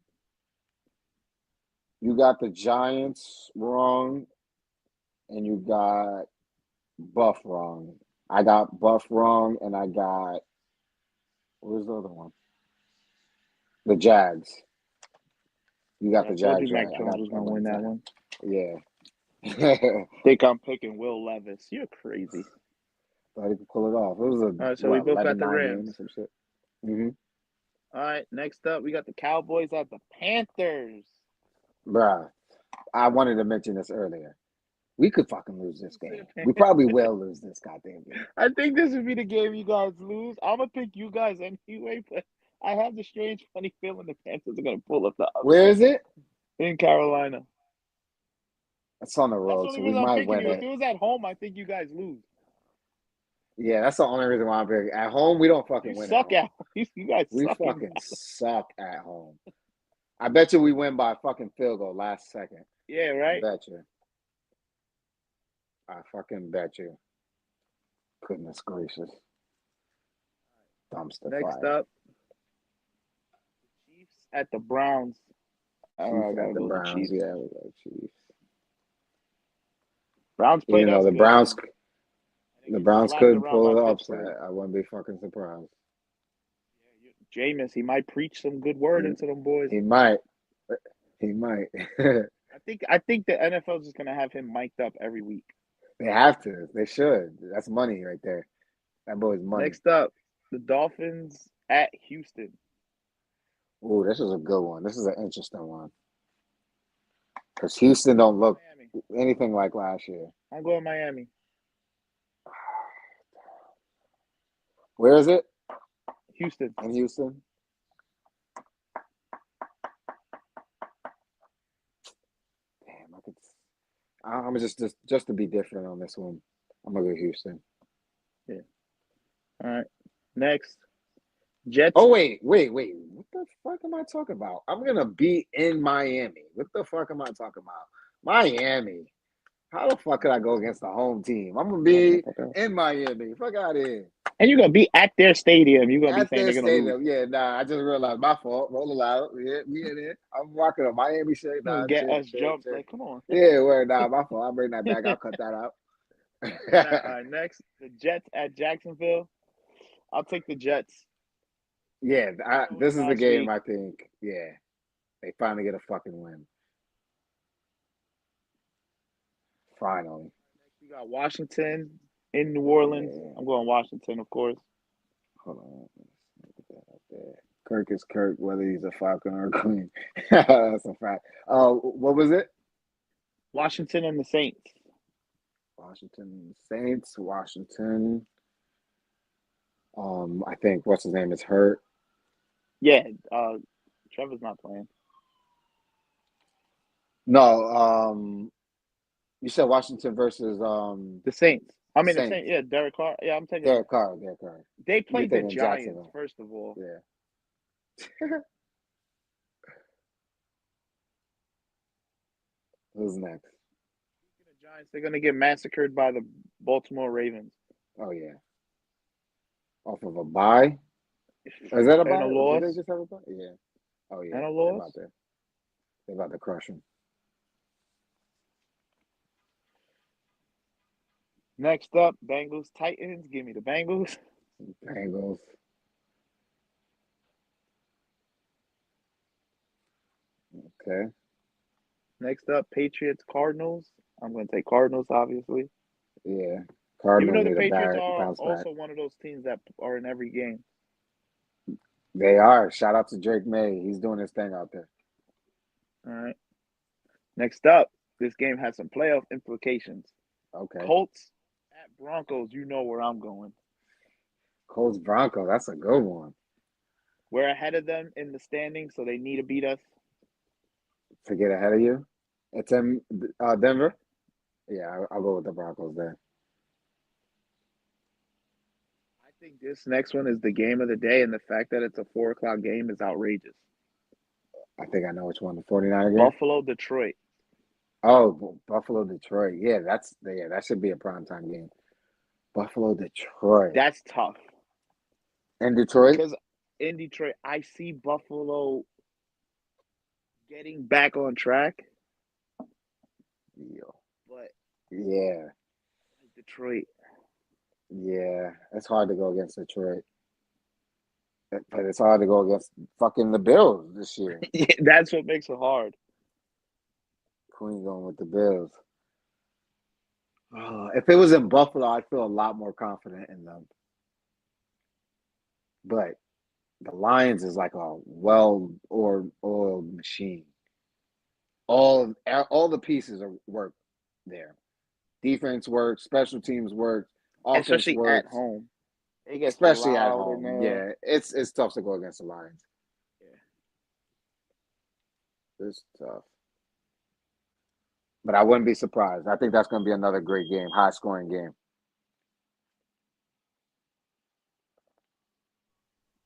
You got the Giants wrong, and you got Buff wrong. I got Buff wrong, and I got what was the other one? The Jags. You got I the told you Jags Mac right. Jones was gonna win that one. Yeah. Think I'm picking Will Levis. You're crazy. Thought he could pull it off. It was a All right, so we what both got 11 the 9 game or Rams. some shit. Mm-hmm. All right, next up we got the Cowboys at the Panthers. Bruh, I wanted to mention this earlier. We could fucking lose this game. I We probably will lose this goddamn game. think this would be the game you guys lose. I'm gonna pick you guys anyway, but I have the strange, funny feeling the Panthers are gonna pull up the Where upset is it? in Carolina. It's on the That's the road, only so we reason I'm might picking win you. If it. it was at home, I think you guys lose. Yeah, that's the only reason why I'm picking. At home, we don't You fucking win at suck home. at you guys We suck in fucking suck at home. I bet you we win by a fucking field goal last second. Yeah, I right? bet you. I fucking bet you. Goodness gracious. Dumpster Next fire. up, Chiefs at the Browns. All right, I Chiefs gotta at the go with the Browns. Chiefs. Yeah, we got Chiefs. Browns played Even though us the good, Browns, man. And the they get Browns slapped could around by pull the Pittsburgh. upset, I wouldn't be fucking surprised. Jameis, he might preach some good word He, into them boys. he might. He might. I think the NFL is just gonna have him mic'd up every week. They have to. They should. That's money right there. That boy's money. Next up, the Dolphins at Houston. Ooh, this is a good one. This is an interesting one. Because Houston don't look Miami. anything like last year. I'm going Miami. Where is it? Houston. In Houston? Damn, I could. I'm just to be different on this one. I'm gonna go Houston. Yeah. All right. Next, Jets. Oh wait. What the fuck am I talking about? I'm gonna be in Miami. What the fuck am I talking about? Miami. How the fuck could I go against the home team? I'm gonna be in Miami. Fuck out of here. And you're gonna be at their stadium. You're gonna be At saying their they're gonna lose. stadium. Yeah, nah, I just realized my fault. Roll it out. Yeah, me in it. I'm rocking a Miami shirt. Nah, Get chill, us chill, jumped. chill. Like, come on. Yeah, where nah, my fault. I'll bring that back. I'll cut that out. Next, the Jets at Jacksonville. I'll take the Jets. Yeah, this is the Last game week. I think. Yeah, they finally get a fucking win. Finally. We got Washington in New Orleans. Yeah. I'm going Washington, of course. Hold on. Let's get that up there. Kirk is Kirk, whether he's a Falcon or a Queen. That's a fact. What was it? Washington and the Saints. Washington Saints. Washington. I think what's his name is hurt. Yeah, Trevor's not playing. No, you said Washington versus The Saints. I mean, the Saints. Saints. Yeah, Derek Carr. Yeah, I'm taking. Derek Carr. They You're played the thinking Giants, Jacksonville. first of all. Yeah. Who's next? The Giants, they're going to get massacred by the Baltimore Ravens. Oh yeah. Off of a bye? Is that a bye? And a loss. Did they just have a bye? Yeah. Oh yeah. And a loss. They're about to crush them. Next up, Bengals Titans. Give me the Bengals. Bengals. Okay. Next up, Patriots Cardinals. I'm going to take Cardinals, obviously. Yeah. Even Cardinals though the need a Patriots are bounce also back. one of those teams that are in every game. They are. Shout out to Drake May. He's doing his thing out there. All right. Next up, this game has some playoff implications. Okay. Colts at Broncos. You know where I'm going. Colts Broncos. That's a good one. We're ahead of them in the standings, so they need to beat us. To get ahead of you? It's in Denver? Yeah, I'll go with the Broncos there. I think this next one is the game of the day, and the fact that it's a 4:00 game is outrageous. I think I know which one. The 49er game? Buffalo, Detroit. Oh, Buffalo, Detroit. Yeah, that should be a primetime game. Buffalo, Detroit. That's tough. In Detroit? Because in Detroit, I see Buffalo getting back on track. Yo. But Yeah, Detroit. yeah. It's hard to go against Detroit, but it's hard to go against fucking the Bills this year. That's what makes it hard. Queen going with the Bills. If it was in Buffalo, I'd feel a lot more confident in them. But the Lions is like a well or oiled machine. All the pieces are work there. Defense works, special teams works, offense Especially at works, home. It gets especially at loud in home. there. Yeah, it's tough to go against the Lions. Yeah. It's tough. But I wouldn't be surprised. I think that's going to be another great game, high scoring game.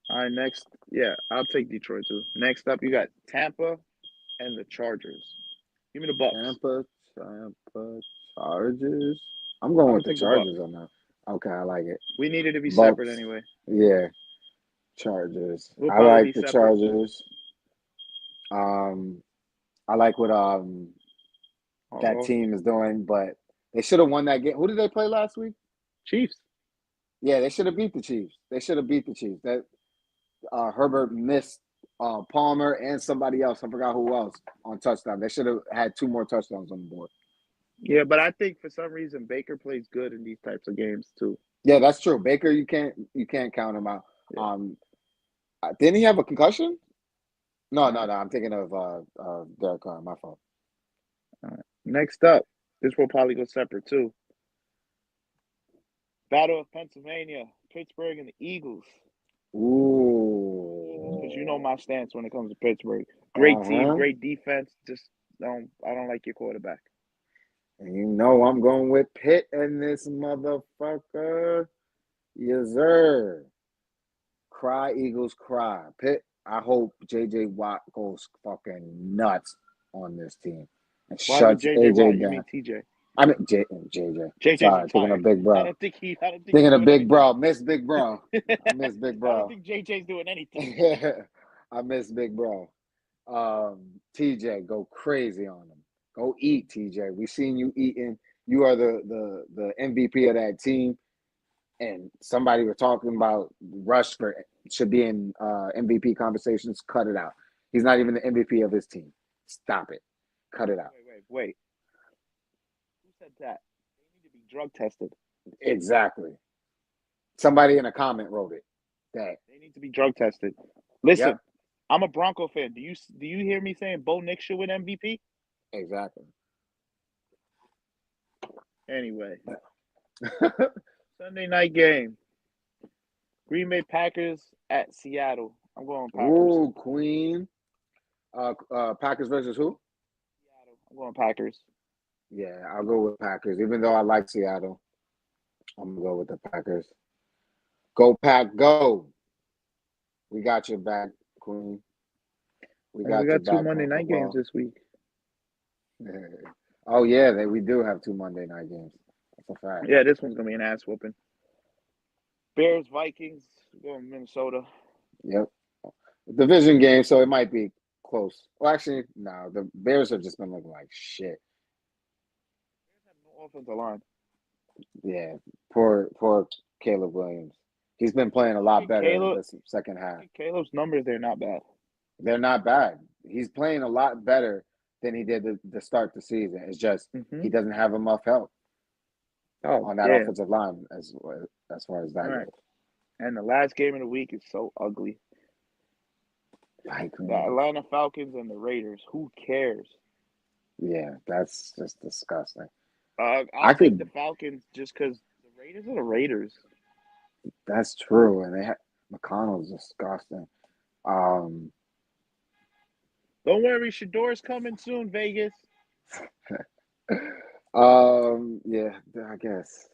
All right, next. Yeah, I'll take Detroit too. Next up, you got Tampa and the Chargers. Give me the Bucks. Tampa Chargers. I'm going I'm gonna with the take the Bucks. Chargers on that. Okay, I like it. We needed to be separate Bucks. anyway. Yeah, Chargers. We'll I probably be like the separate. Chargers. Um, I like what that Oh, team is doing, but they should have won that game. Who did they play last week? Chiefs. Yeah, they should have beat the Chiefs. They should have beat the Chiefs. That Herbert missed Palmer and somebody else. I forgot who else on touchdown. They should have had two more touchdowns on the board. Yeah, but I think for some reason Baker plays good in these types of games too. Yeah, that's true. Baker, you can't count him out. Yeah. Didn't he have a concussion? No, no, Uh, no. I'm thinking of Derek Carr. My fault. Next up, this will probably go separate too. Battle of Pennsylvania, Pittsburgh and the Eagles. Because you know Ooh. my stance when it comes to Pittsburgh. Great team, Uh-huh. great defense. Just I don't like your quarterback. And you know I'm going with Pitt and this motherfucker. Yes, sir. Cry, Eagles, cry. Pitt, I hope J.J. Watt goes fucking nuts on this team and Why is it shuts JJ A.J. Watt? You mean down. TJ? I mean, J.J. JJ's Sorry, thinking of retired. Big Bro. I don't think he's Thinking of doing Big anything. Bro. Miss Big Bro. I miss Big I don't Bro. think JJ's doing anything. I miss Big Bro. TJ, go crazy on him. Go eat, TJ. We seen you eating. You are the MVP of that team. And somebody was talking about Rush should be in MVP conversations. Cut it out. He's not even the MVP of his team. Stop it. Cut it out. Wait. Who said that? They need to be drug tested. Exactly. Somebody in a comment wrote it. That. They need to be drug tested. Listen, Yep. I'm a Bronco fan. Do you hear me saying Bo Nix should win MVP? Exactly. Anyway, Sunday night game. Green Bay Packers at Seattle. I'm going Packers. Ooh, Queen. Packers versus who? Seattle. I'm going Packers. Yeah, I'll go with Packers. Even though I like Seattle, I'm gonna go with the Packers. Go Pack, go! We got your back, Queen. We And we got your got two back Monday on night games football. this week. Oh yeah, we do have two Monday night games. That's a fact. Yeah, this one's gonna be an ass whooping. Bears Vikings. Going Minnesota. Yep. Division game, so it might be close. Well, actually, no. The Bears have just been looking like shit. Bears have no offensive line. Yeah. Poor Caleb Williams. He's been playing a lot better this second half. Caleb's numbers, they're not bad. They're not bad. He's playing a lot better than he did to start the season. It's just he doesn't have enough help on that offensive line as far as that goes. And the last game of the week is so ugly. The Atlanta Falcons and the Raiders. Who cares? Yeah, that's just disgusting. I think the Falcons just because the Raiders are the Raiders. That's true, and McConnell's disgusting. Don't worry, Shador's coming soon, Vegas. Yeah, I guess.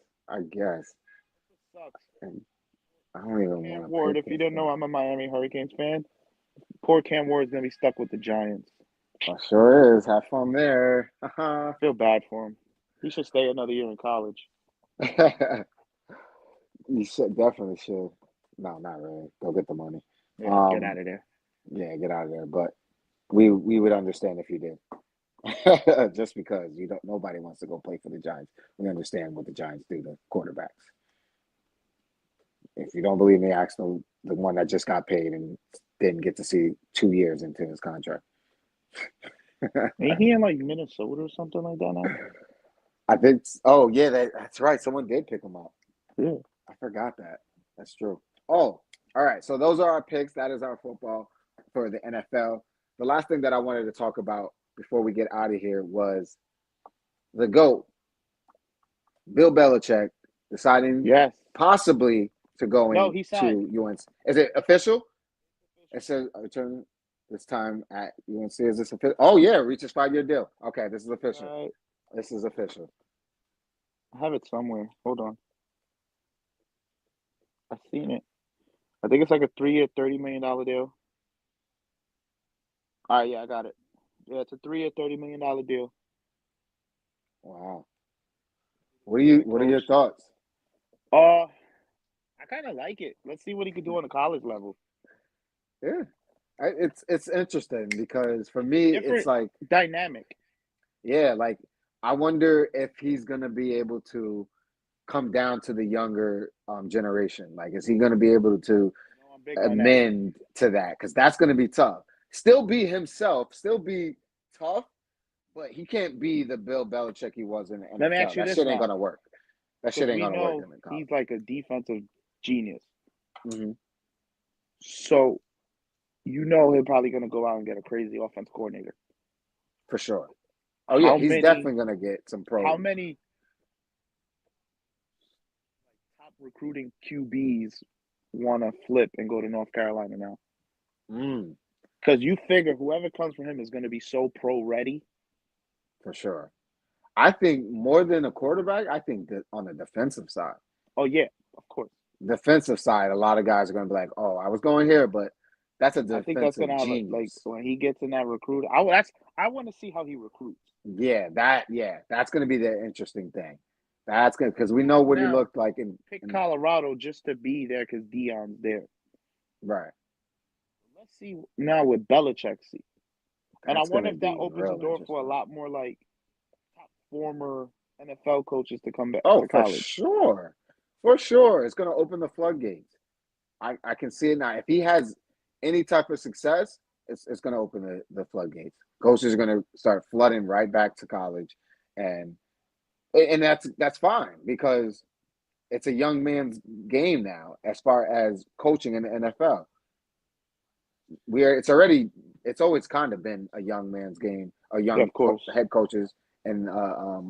Sucks. I don't even Cam want to Ward, pick if you this don't know, I'm a Miami Hurricanes fan. Poor Cam Ward's gonna be stuck with the Giants. I sure is. Have fun there. I feel bad for him. He should stay another year in college. You definitely should. No, not really. Go get the money. Yeah, get out of there. Yeah, get out of there. But we would understand if you did. Just because nobody wants to go play for the Giants. We understand what the Giants do to quarterbacks. If you don't believe me, ask the one that just got paid and didn't get to see 2 years into his contract. Ain't he in like Minnesota or something like that now? I think. Oh yeah, that's right. Someone did pick him up. Yeah. I forgot that. That's true. Oh, all right. So those are our picks. That is our football for the NFL. The last thing that I wanted to talk about before we get out of here was the GOAT, Bill Belichick, deciding Yes. possibly to No, going he signed. to UNC. Is it official? It says return this time at UNC. Is this official? Oh yeah, reaches 5-year deal. Okay, this is official. This is official. I have it somewhere. Hold on. I've seen it. I think it's like a 3-year, $30 million deal. All right, yeah, I got it. Yeah, it's a 3-year, $30 million deal. Wow. What are your thoughts? I kind of like it. Let's see what he could do on the college level. Yeah. It's interesting because for me Different it's like dynamic. yeah, like I wonder if he's gonna be able to come down to the younger generation. Like, is he gonna be able to I'm big on that. amend to that? Because that's gonna be tough. Still be himself, still be tough, but he can't be the Bill Belichick he was in the Let me ask NFL. you That this shit ain't now, gonna work. That shit because ain't we gonna work know in the college. he's like a defensive genius. Mm-hmm. So, he's probably going to go out and get a crazy offense coordinator. For sure. Oh yeah, How he's many definitely gonna get some pro. how many top recruiting QBs want to flip and go to North Carolina now? Mm, Because you figure whoever comes for him is going to be so pro ready. for sure. I think more than a quarterback, I think that on the defensive side. Oh yeah, of course. Defensive side, a lot of guys are gonna be like, "Oh, I was going here," but that's a I think that's defensive gonna have genius. when he gets in that recruit. I want to see how he recruits. That's gonna be the interesting thing. That's good because we know what he Now looked like pick in Colorado just to be there because Dion's there. right. Let's see now with Belichick. See, and I That's wonder gonna if that be opens the real door for a interesting. lot more like top former NFL coaches to come back Oh, to for college. sure, for sure, it's gonna open the floodgates. I can see it now. If he has any type of success, it's gonna open the floodgates. Coaches are gonna start flooding right back to college, and that's fine because it's a young man's game now as far as coaching in the NFL. It's always kind of been a young man's game, a Yeah, young of course. head coaches in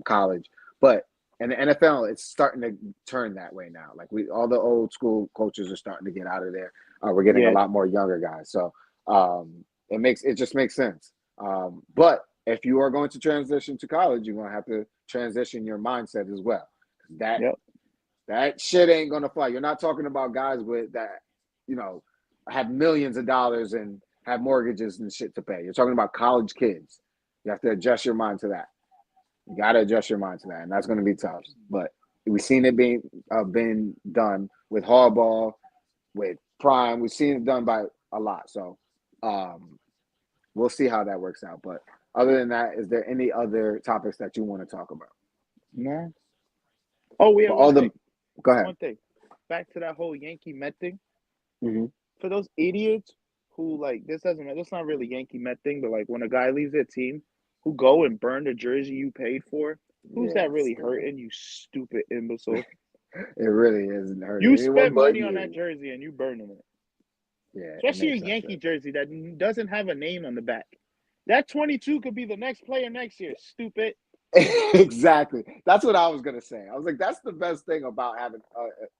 college, but in the NFL, it's starting to turn that way now. Like all the old school coaches are starting to get out of there. We're getting a Yeah, lot more younger guys, so it just makes sense. But if you are going to transition to college, you're going to have to transition your mindset as well. That yep. that shit ain't gonna fly. You're not talking about guys with that, you know, have millions of dollars and have mortgages and shit to pay. You're talking about college kids. You have to adjust your mind to that. You got to adjust your mind to that, and that's going to be tough. But we've seen it being done with Harbaugh, with Prime. We've seen it done by a lot. So we'll see how that works out. But other than that, is there any other topics that you want to talk about? No. Oh, yeah. For all the, go ahead. One thing. Back to that whole Yankee Met thing. Mm-hmm. For those idiots who like that's not really Yankee Met thing, but like when a guy leaves their team, who go and burn the jersey you paid for, who's Yeah, that really stupid. hurting? You stupid imbecile. It really isn't hurting You anyone spent but money on that you. jersey and you burning it. Yeah, it Especially a makes no Yankee sense. jersey that doesn't have a name on the back. That 22 could be the next player next year, stupid. Exactly. That's what I was gonna say. I was like, that's the best thing about having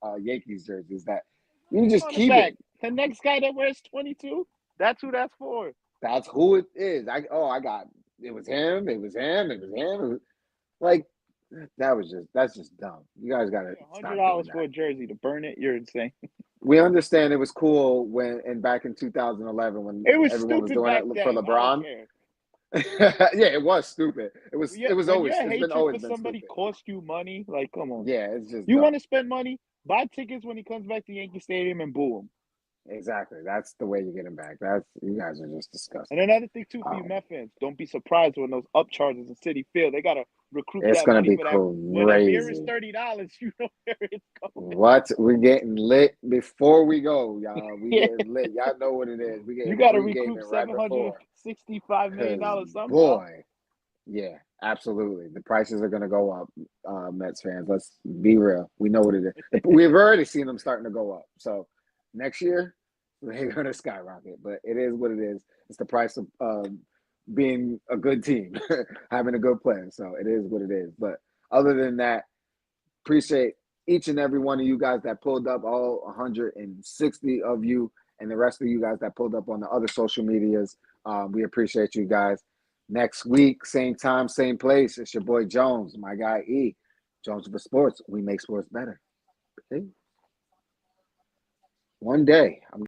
a Yankees jersey is that you just On the keep it. back. The next guy that wears 22, that's who that's for. That's who it is. I got it was him. It was him. It was him. It was, like that's just dumb. You guys gotta Yeah, stop doing $100 for that. a jersey to burn it. You're insane. We understand it was cool when and back in 2011 when It was everyone was stupid doing it back for then. I don't LeBron. care. Yeah, it was stupid. It was When always your it's been hatred always for been somebody stupid. costs you money, like come on. Yeah, it's just You want dumb. to spend money? Buy tickets when he comes back to Yankee Stadium and boo him. Exactly. That's the way you get him back. That's you guys are just And disgusting. another thing too for you Um, Met fans, don't be surprised when those upcharges in City Field. They gotta recoup it's that gonna money be for that. When a beer is crazy. $30, you know where it's going. What? We're getting lit before we go, y'all. We Yeah, getting lit. Y'all know what it is. We you getting gotta recoup pre-gaming right before. $765 million Cause somehow. boy, yeah, absolutely. The prices are gonna go up, Mets fans. Let's be real. We know what it is. We've already seen them starting to go up. So next year they're gonna skyrocket. But it is what it is. It's the price of being a good team, having a good plan. So it is what it is. But other than that, appreciate each and every one of you guys that pulled up, all 160 of you, and the rest of you guys that pulled up on the other social medias. We appreciate you guys. Next week, same time, same place. It's your boy Jones, my guy E. Jones for Sports. We make sports better. Okay? One day, I'm